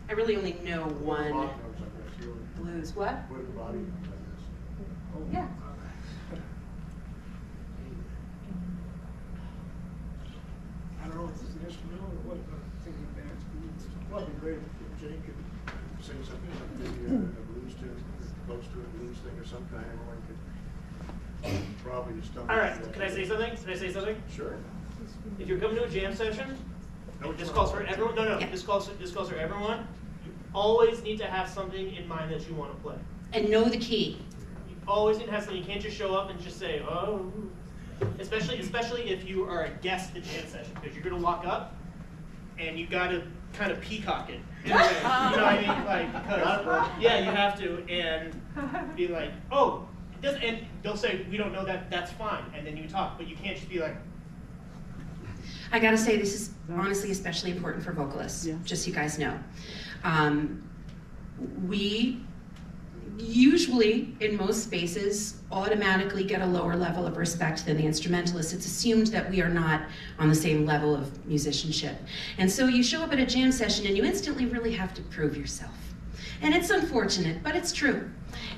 I really only know one Bach knows, I guess. You would- blues. What? With the body knows, I guess. Yeah. I don't know if it's an instrumental or what, but I'm thinking of bands. Well, it'd be great if Jane could sing something like maybe a blues tune, close to a blues thing or some kind, or one could probably just done. All right, can I say something? Can I say something? Sure. If you're coming to a jam session, this calls for everyone. No, this calls for everyone. You always need to have something in mind that you want to play. And know the key. You always need to have something. You can't just show up and just say, oh. Especially if you are a guest at jam session, because you're gonna walk up and you gotta kind of peacock it in a way. You know what I mean? Like, because yeah, you have to, and be like, oh, it doesn't. And they'll say, we don't know that. That's fine, and then you talk, but you can't just be like. I gotta say, this is honestly especially important for vocalists, just so you guys know. We usually, in most spaces, automatically get a lower level of respect than the instrumentalist. It's assumed that we are not on the same level of musicianship. And so you show up at a jam session and you instantly really have to prove yourself. And it's unfortunate, but it's true.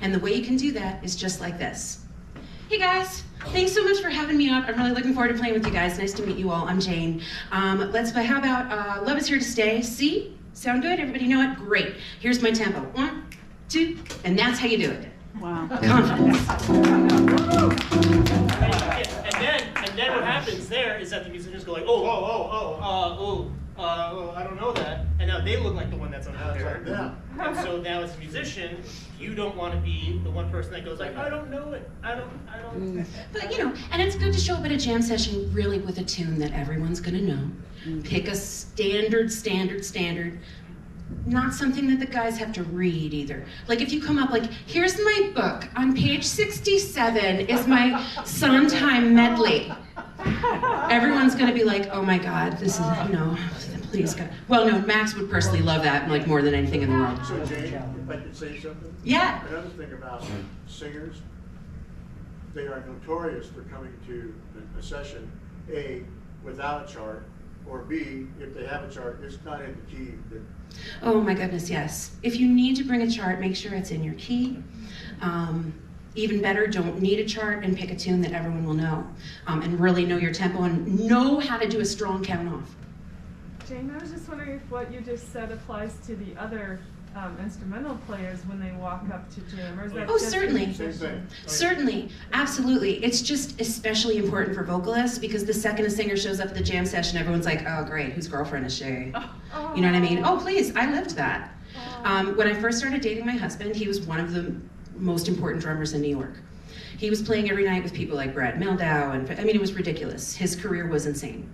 And the way you can do that is just like this. Hey guys, thanks so much for having me up. I'm really looking forward to playing with you guys. Nice to meet you all. I'm Jane. Let's play, how about Love Is Here to Stay? See? Sound good? Everybody know it? Great. Here's my tempo. 1, 2, and that's how you do it. Wow. Confidence. And then what happens there is that the musicians go like, oh, well, I don't know that. And now they look like the one that's unprepared. Yeah. And so now as a musician, you don't want to be the one person that goes like, I don't know it. I don't. But you know, and it's good to show up at a jam session really with a tune that everyone's gonna know. Pick a standard. Not something that the guys have to read either. Like if you come up like, here's my book, on page 67 is my Sondheim medley. Everyone's gonna be like, oh my God, this is, no, please God. Well, no, Max would personally love that like more than anything in the world. So Jane, if I could say something? Yeah. Another thing about singers, they are notorious for coming to a session, A, without a chart, or B, if they have a chart, it's not in the key that. Oh my goodness, yes. If you need to bring a chart, make sure it's in your key. Even better, don't need a chart and pick a tune that everyone will know. And really know your tempo and know how to do a strong count off. Jane, I was just wondering if what you just said applies to the other instrumental players when they walk up to jam, or is that Oh, just certainly. Same thing. Certainly, absolutely. It's just especially important for vocalists because the second a singer shows up at the jam session, everyone's like, oh great, whose girlfriend is she? You know what I mean? Oh please, I lived that. When I first started dating my husband, he was one of the most important drummers in New York. He was playing every night with people like Brad Mehldau, and I mean, it was ridiculous. His career was insane.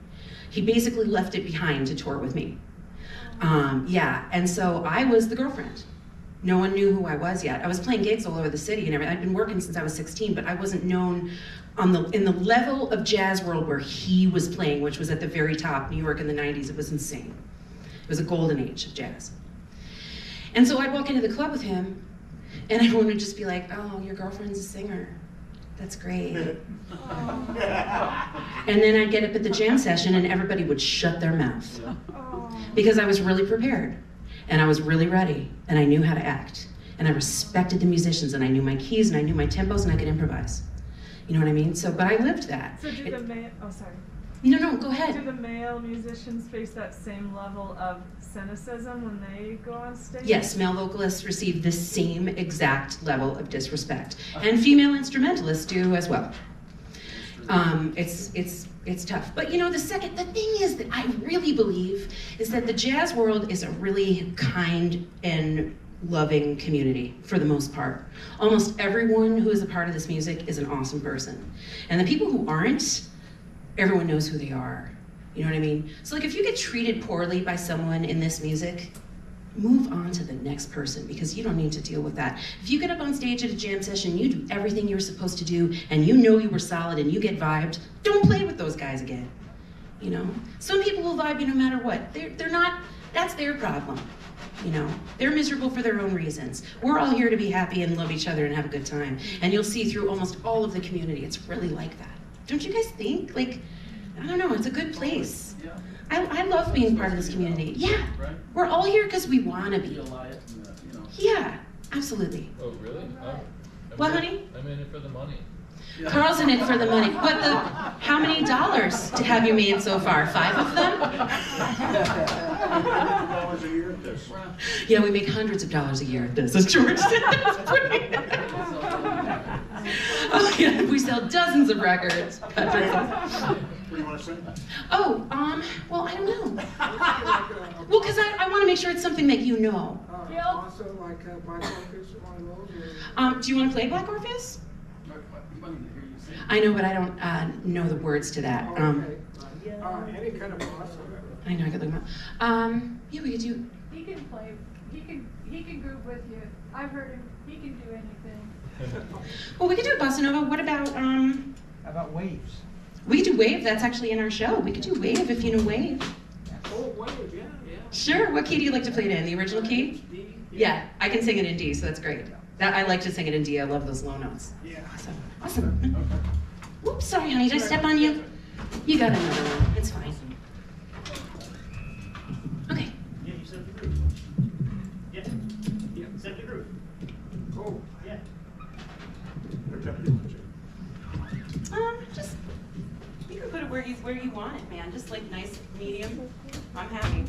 He basically left it behind to tour with me. Yeah, and so I was the girlfriend. No one knew who I was yet. I was playing gigs all over the city and everything. I'd been working since I was 16, but I wasn't known in the level of jazz world where he was playing, which was at the very top. New York in the 90s, it was insane. It was a golden age of jazz. And so I'd walk into the club with him, and everyone would just be like, oh, your girlfriend's a singer. That's great. And then I'd get up at the jam session and everybody would shut their mouth. Because I was really prepared, and I was really ready, and I knew how to act. And I respected the musicians, and I knew my keys, and I knew my tempos, and I could improvise. You know what I mean? So, but I lived that. So do the male, oh sorry. No, go ahead. Do the male musicians face that same level of cynicism when they go on stage? Yes, male vocalists receive the same exact level of disrespect. And female instrumentalists do as well. It's tough. But you know, the thing is that I really believe is that the jazz world is a really kind and loving community for the most part. Almost everyone who is a part of this music is an awesome person. And the people who aren't, everyone knows who they are. You know what I mean? So like if you get treated poorly by someone in this music, move on to the next person because you don't need to deal with that. If you get up on stage at a jam session, you do everything you're supposed to do, and you know you were solid and you get vibed, don't play with those guys again. You know? Some people will vibe you no matter what. They're not, that's their problem. You know? They're miserable for their own reasons. We're all here to be happy and love each other and have a good time. And you'll see through almost all of the community, it's really like that. Don't you guys think? Like, I don't know, it's a good place. I love being part of this community. Yeah, we're all here because we want to be. Yeah, absolutely. Oh, really? What, honey? I'm in it for the money. Carl's in it for the money. How many dollars have you made so far? 5 of them? $100 a year at this. Yeah, we make hundreds of dollars a year at this, as George said. Oh yeah, we sell dozens of records. Patrick. What do you want to sing? Oh, well, I don't know. Well, because I want to make sure it's something that you know. Also, like Black Orpheus, one of those. Do you want to play Black Orpheus? I know, but I don't know the words to that. Any kind of bossa. I know, I could look them up. Yeah, we could do. He can play. He can groove with you. I've heard him. He can do anything. Well, we could do a bossa nova. What about How about waves? We could do Wave. That's actually in our show. We could do Wave if you know Wave. Oh, wave, yeah. Sure. What key do you like to play it in? The original key? D. Yeah, I can sing it in D, so that's great. I like to sing it in D. I love those low notes. Yeah. Awesome. Whoops, sorry, honey. Did I step on you? You got another one. It's fine. Okay. Yeah, you set the groove. Yeah. Set the groove. Oh. Yeah. What tempo do you want to? Just you can put it where you want it, man. Just like nice, medium. I'm happy.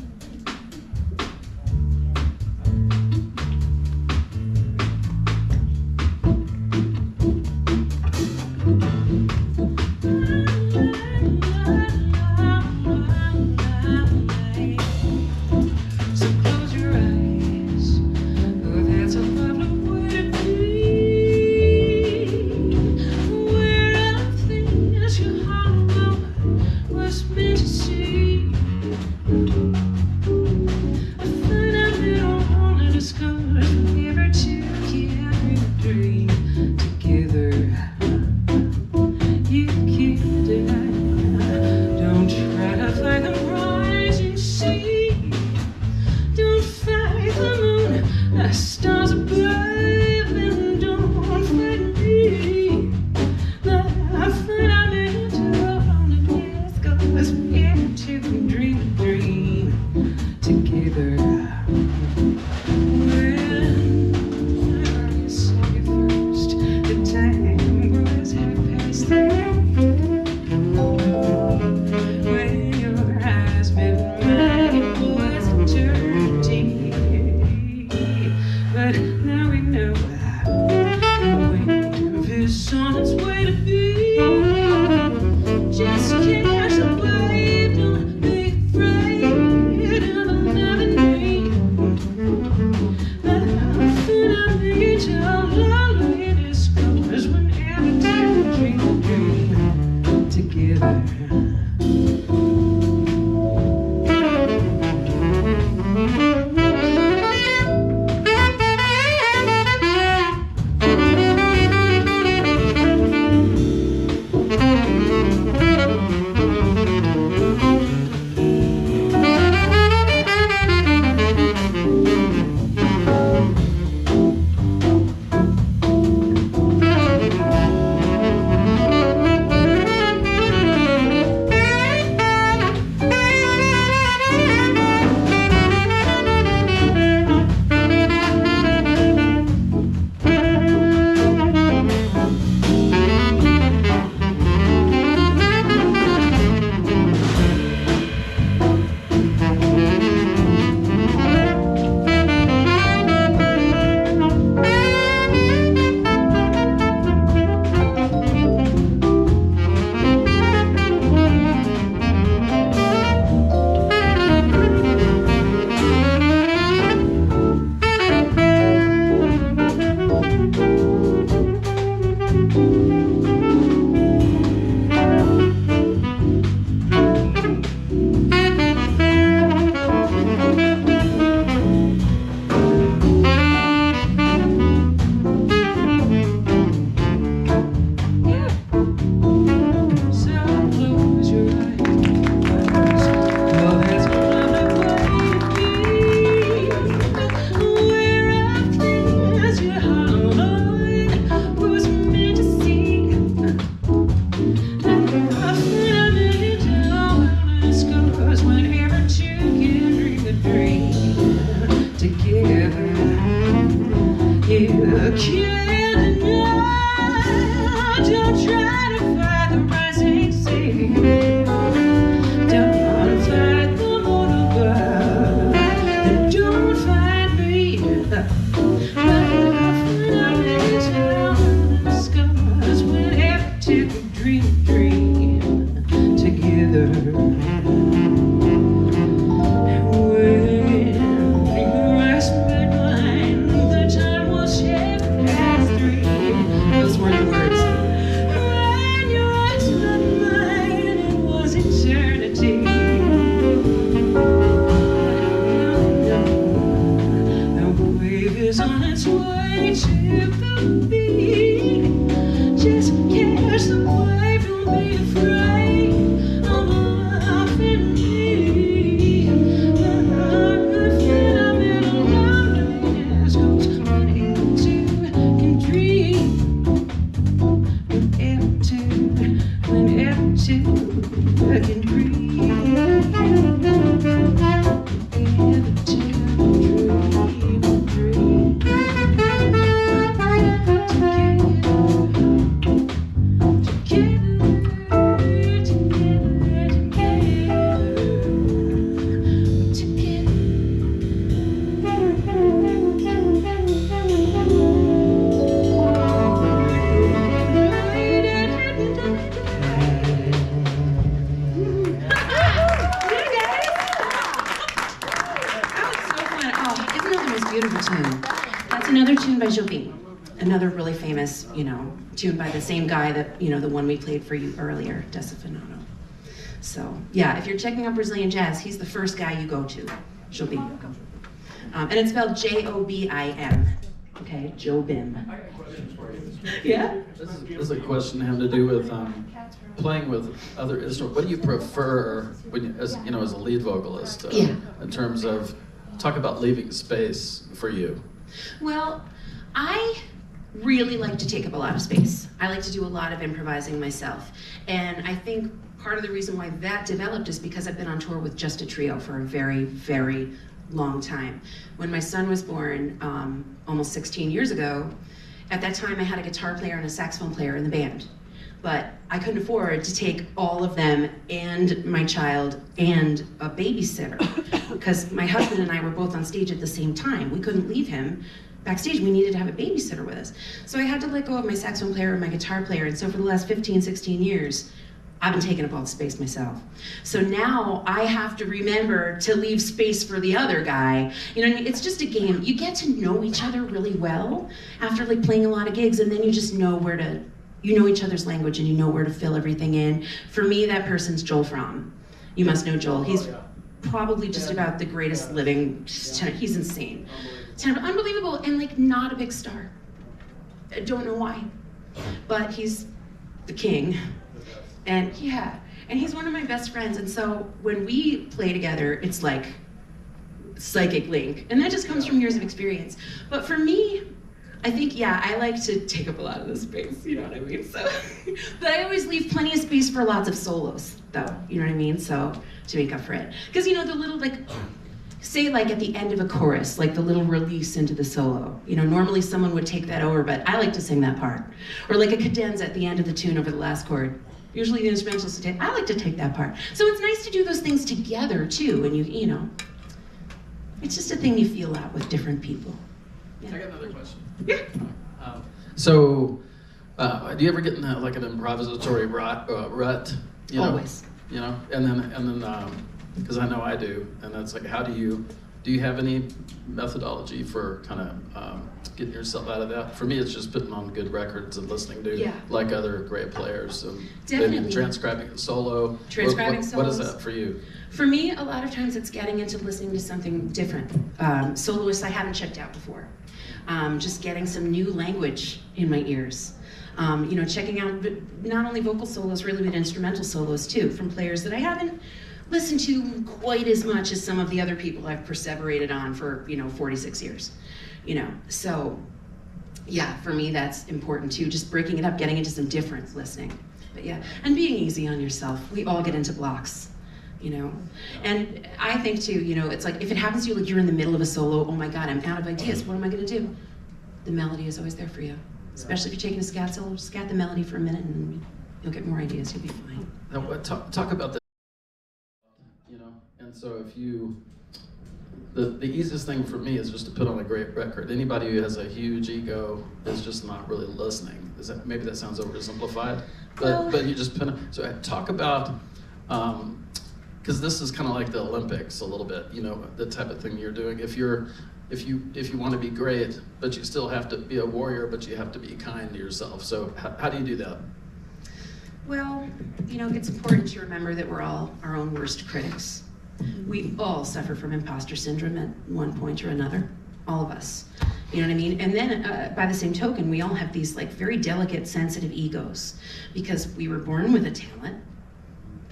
Tune by the same guy that, the one we played for you earlier, Decifinato. So, yeah, if you're checking out Brazilian jazz, he's the first guy you go to, Jobim. And it's spelled Jobim, okay, Jobim. Yeah? This is a question having to do with playing with other instruments. What do you prefer when you, as a lead vocalist in terms of, talk about leaving space for you? Well, I really like to take up a lot of space. I like to do a lot of improvising myself. And I think part of the reason why that developed is because I've been on tour with just a trio for a very, very long time. When my son was born almost 16 years ago, at that time I had a guitar player and a saxophone player in the band. But I couldn't afford to take all of them and my child and a babysitter because my husband and I were both on stage at the same time. We couldn't leave him backstage. We needed to have a babysitter with us. So I had to let go of my saxophone player and my guitar player. And so for the last 15, 16 years, I've been taking up all the space myself. So now I have to remember to leave space for the other guy. You know what I mean? It's just a game. You get to know each other really well after like playing a lot of gigs, and then you just know where you know each other's language and you know where to fill everything in. For me, that person's Joel Fromm. You must know Joel. He's probably just about the greatest living. He's insane. Unbelievable, and like not a big star. I don't know why, but he's the king. And yeah, and he's one of my best friends. And so when we play together, it's like psychic link. And that just comes from years of experience. But for me, I think, yeah, I like to take up a lot of the space, you know what I mean? So, but I always leave plenty of space for lots of solos, though, you know what I mean? So, to make up for it. Because, you know, the little, like, say, like, at the end of a chorus, like the little release into the solo. You know, normally someone would take that over, but I like to sing that part. Or like a cadenza at the end of the tune over the last chord. Usually the instrumentalist will take, I like to take that part. So it's nice to do those things together, too, and you know, it's just a thing you feel out with different people. I got another question. Yeah. So, do you ever get in like an improvisatory rut? You know? Always. You know, and then, because I know I do, and that's like, how do you have any methodology for kind of getting yourself out of that? For me, it's just putting on good records and listening to like other great players, and maybe transcribing it solo. Transcribing what is that for you? For me, a lot of times it's getting into listening to something different. Soloists I haven't checked out before. Just getting some new language in my ears. You know, checking out not only vocal solos, really but instrumental solos too, from players that I haven't listened to quite as much as some of the other people I've perseverated on for, you know, 46 years. You know, so yeah, for me that's important too, just breaking it up, getting into some different listening. But yeah, and being easy on yourself. We all get into blocks. You know, and I think too, you know, it's like if it happens to you like you're in the middle of a solo, oh my God, I'm out of ideas, what am I gonna do? The melody is always there for you. Especially if you're taking a scat solo, scat the melody for a minute and you'll get more ideas, you'll be fine. Now, talk about that, you know, and so if you, the easiest thing for me is just to put on a great record. Anybody who has a huge ego is just not really listening. Maybe that sounds oversimplified, but you just put on, so talk about, because this is kind of like the Olympics a little bit, you know, the type of thing you're doing. If you want to be great, but you still have to be a warrior, but you have to be kind to yourself. So how do you do that? Well, you know, it's important to remember that we're all our own worst critics. We all suffer from imposter syndrome at one point or another, all of us. You know what I mean? And then by the same token, we all have these like very delicate, sensitive egos because we were born with a talent.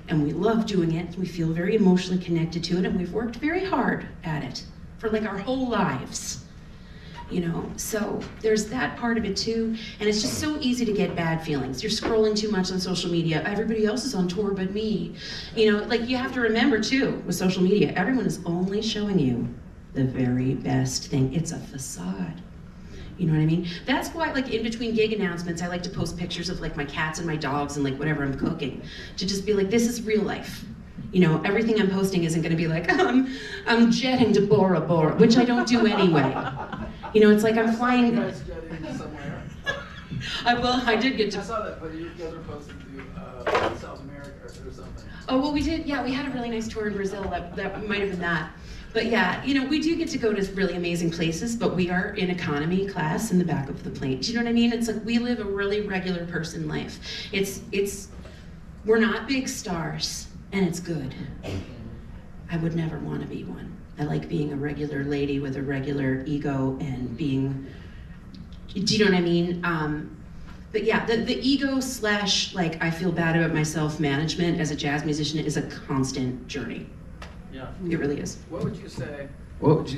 And we love doing it, we feel very emotionally connected to it, and we've worked very hard at it for like our whole lives, you know? So there's that part of it too, and it's just so easy to get bad feelings. You're scrolling too much on social media, everybody else is on tour but me. You know, like you have to remember too, with social media, everyone is only showing you the very best thing. It's a facade. You know what I mean? That's why, like, in between gig announcements, I like to post pictures of, like, my cats and my dogs and, like, whatever I'm cooking. To just be like, this is real life. You know, everything I'm posting isn't going to be like, I'm jetting to Bora Bora, which I don't do anyway. You know, it's like I'm flying. You guys jetting somewhere? I did get to. I saw that, but you guys were posting to South America or something. Oh, well, we did, yeah, we had a really nice tour in Brazil. That might have been that. But yeah, you know, we do get to go to really amazing places, but we are in economy class in the back of the plane. Do you know what I mean? It's like we live a really regular person life. We're not big stars, and it's good. I would never want to be one. I like being a regular lady with a regular ego and being, do you know what I mean? But yeah, the ego / like I feel bad about myself management as a jazz musician is a constant journey. Yeah. It really is. What would you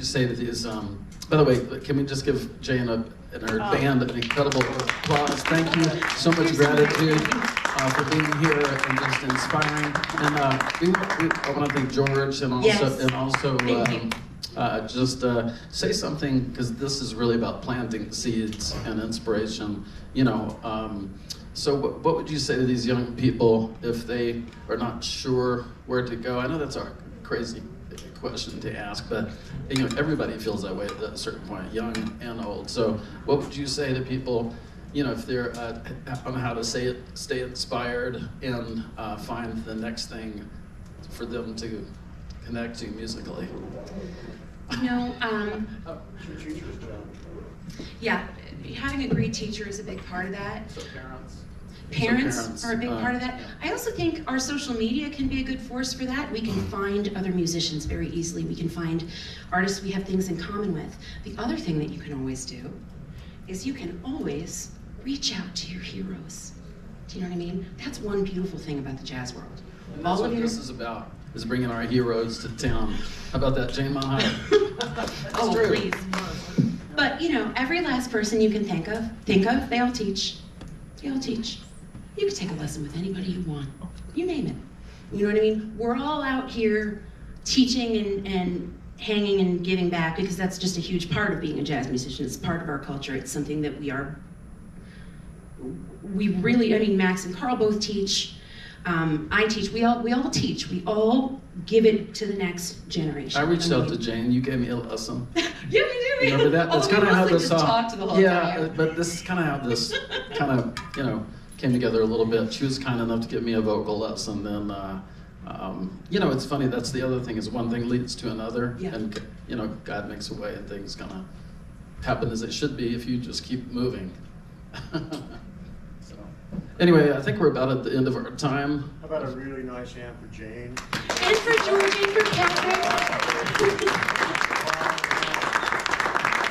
say to these, by the way, can we just give Jay and her band an incredible applause. Thank you. So much gratitude for being here and just inspiring. And I want to thank George and also, just say something, because this is really about planting seeds and inspiration, you know. So what would you say to these young people if they are not sure where to go? I know that's a crazy question to ask, but you know, everybody feels that way at a certain point, young and old. So what would you say to people, you know, if they're on how to say it, stay inspired and find the next thing for them to connect to musically? You know, yeah, having a great teacher is a big part of that. So parents? Parents are a big parents, part of that. I also think our social media can be a good force for that. We can find other musicians very easily. We can find artists we have things in common with. The other thing that you can always do is you can always reach out to your heroes. Do you know what I mean? That's one beautiful thing about the jazz world. And that's what this is about, is bringing our heroes to town. How about that, Jane Monheit? Oh, true. please. But you know, every last person you can think of, they all teach. They all teach. You can take a lesson with anybody you want. You name it. You know what I mean? We're all out here teaching and hanging and giving back, because that's just a huge part of being a jazz musician. It's part of our culture. It's something that we really, I mean, Max and Carl both teach. I teach. We all teach. We all give it to the next generation. I reached out to Jane. You gave me a lesson. Yeah, we do. Remember that? That's kind of how this talked the whole time. but this is kind of how this kind of came together a little bit. She was kind enough to give me a vocal lesson. Then it's funny. That's the other thing, is one thing leads to another, and God makes a way, and things kind of happen as they should be if you just keep moving. So, anyway, I think we're about at the end of our time. How about a really nice hand for Jane? And for George and for Patrick.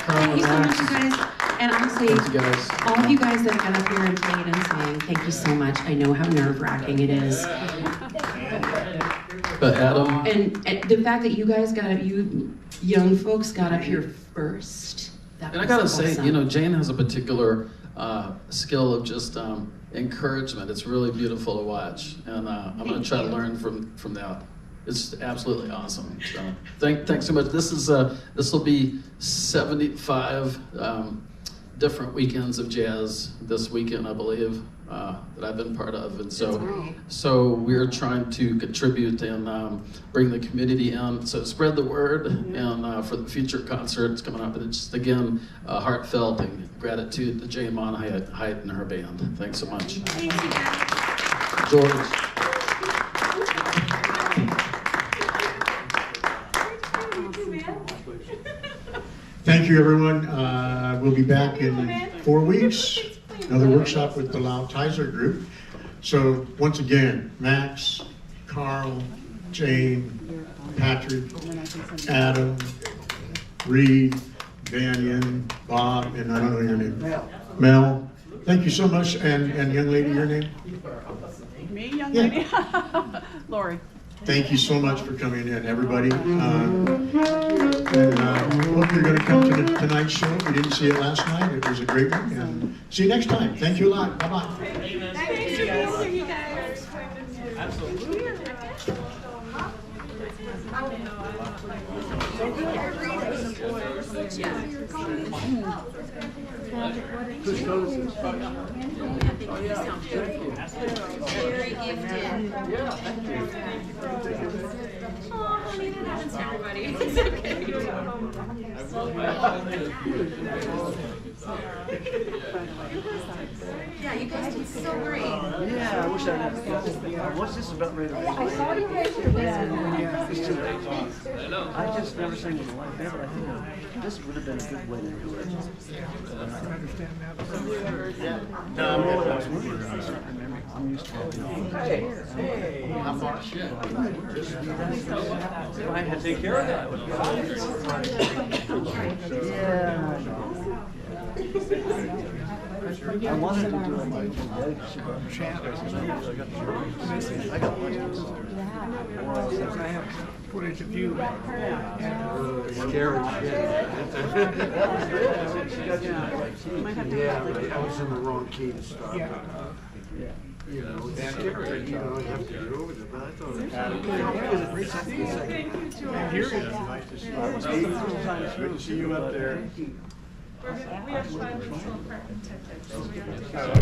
Thank you so much, you guys. And honestly, Thank you guys. all of you guys that got up here and played and sang, thank you so much. I know how nerve-wracking it is. But Adam, And the fact that you guys you young folks got up here first. That and I was gotta say, awesome. Jane has a particular skill of just encouragement. It's really beautiful to watch, and I'm gonna try to learn from that. It's absolutely awesome. So thanks so much. This will be 75 different weekends of jazz this weekend, I believe, that I've been part of, and so we're trying to contribute and bring the community in. So spread the word, and for the future concerts coming up. And it's just, again, heartfelt and gratitude to Jane Monheit and her band. Thanks so much. Thank you, guys. George. Thank you, everyone. We'll be back in 4 weeks. Another workshop with the Lautizer group. So once again, Max, Carl, Jane, Patrick, Adam, Reed, Vanyan, Bob, and I don't know your name. Mel. Thank you so much. And young lady, your name? Me, young lady? Lori. Thank you so much for coming in, everybody. Hope you're going to come to tonight's show. If you didn't see it last night, it was a great one. And see you next time. Thank you a lot. Bye-bye. Thank you guys. Absolutely. Very gifted. Oh, honey, that happens to everybody. It's okay. Yeah, you guys did so great. Yeah, I wish I had. What's this about ready to I saw you guys were there. Yeah, it's too late. I just never sang with a live band, but I think this would have been a good way to do it. I'm used to it. Hey, how far? If I had to take care of that, it would be I wanted to do it like chat. I got one. I have footage of you. Scary shit. Yeah, I was in the wrong key to start. You know, it's scary. You know, you have to get over it. But I thought it was nice to see you. Good to see you up there. We have time to still practice tickets. So we have to. Okay.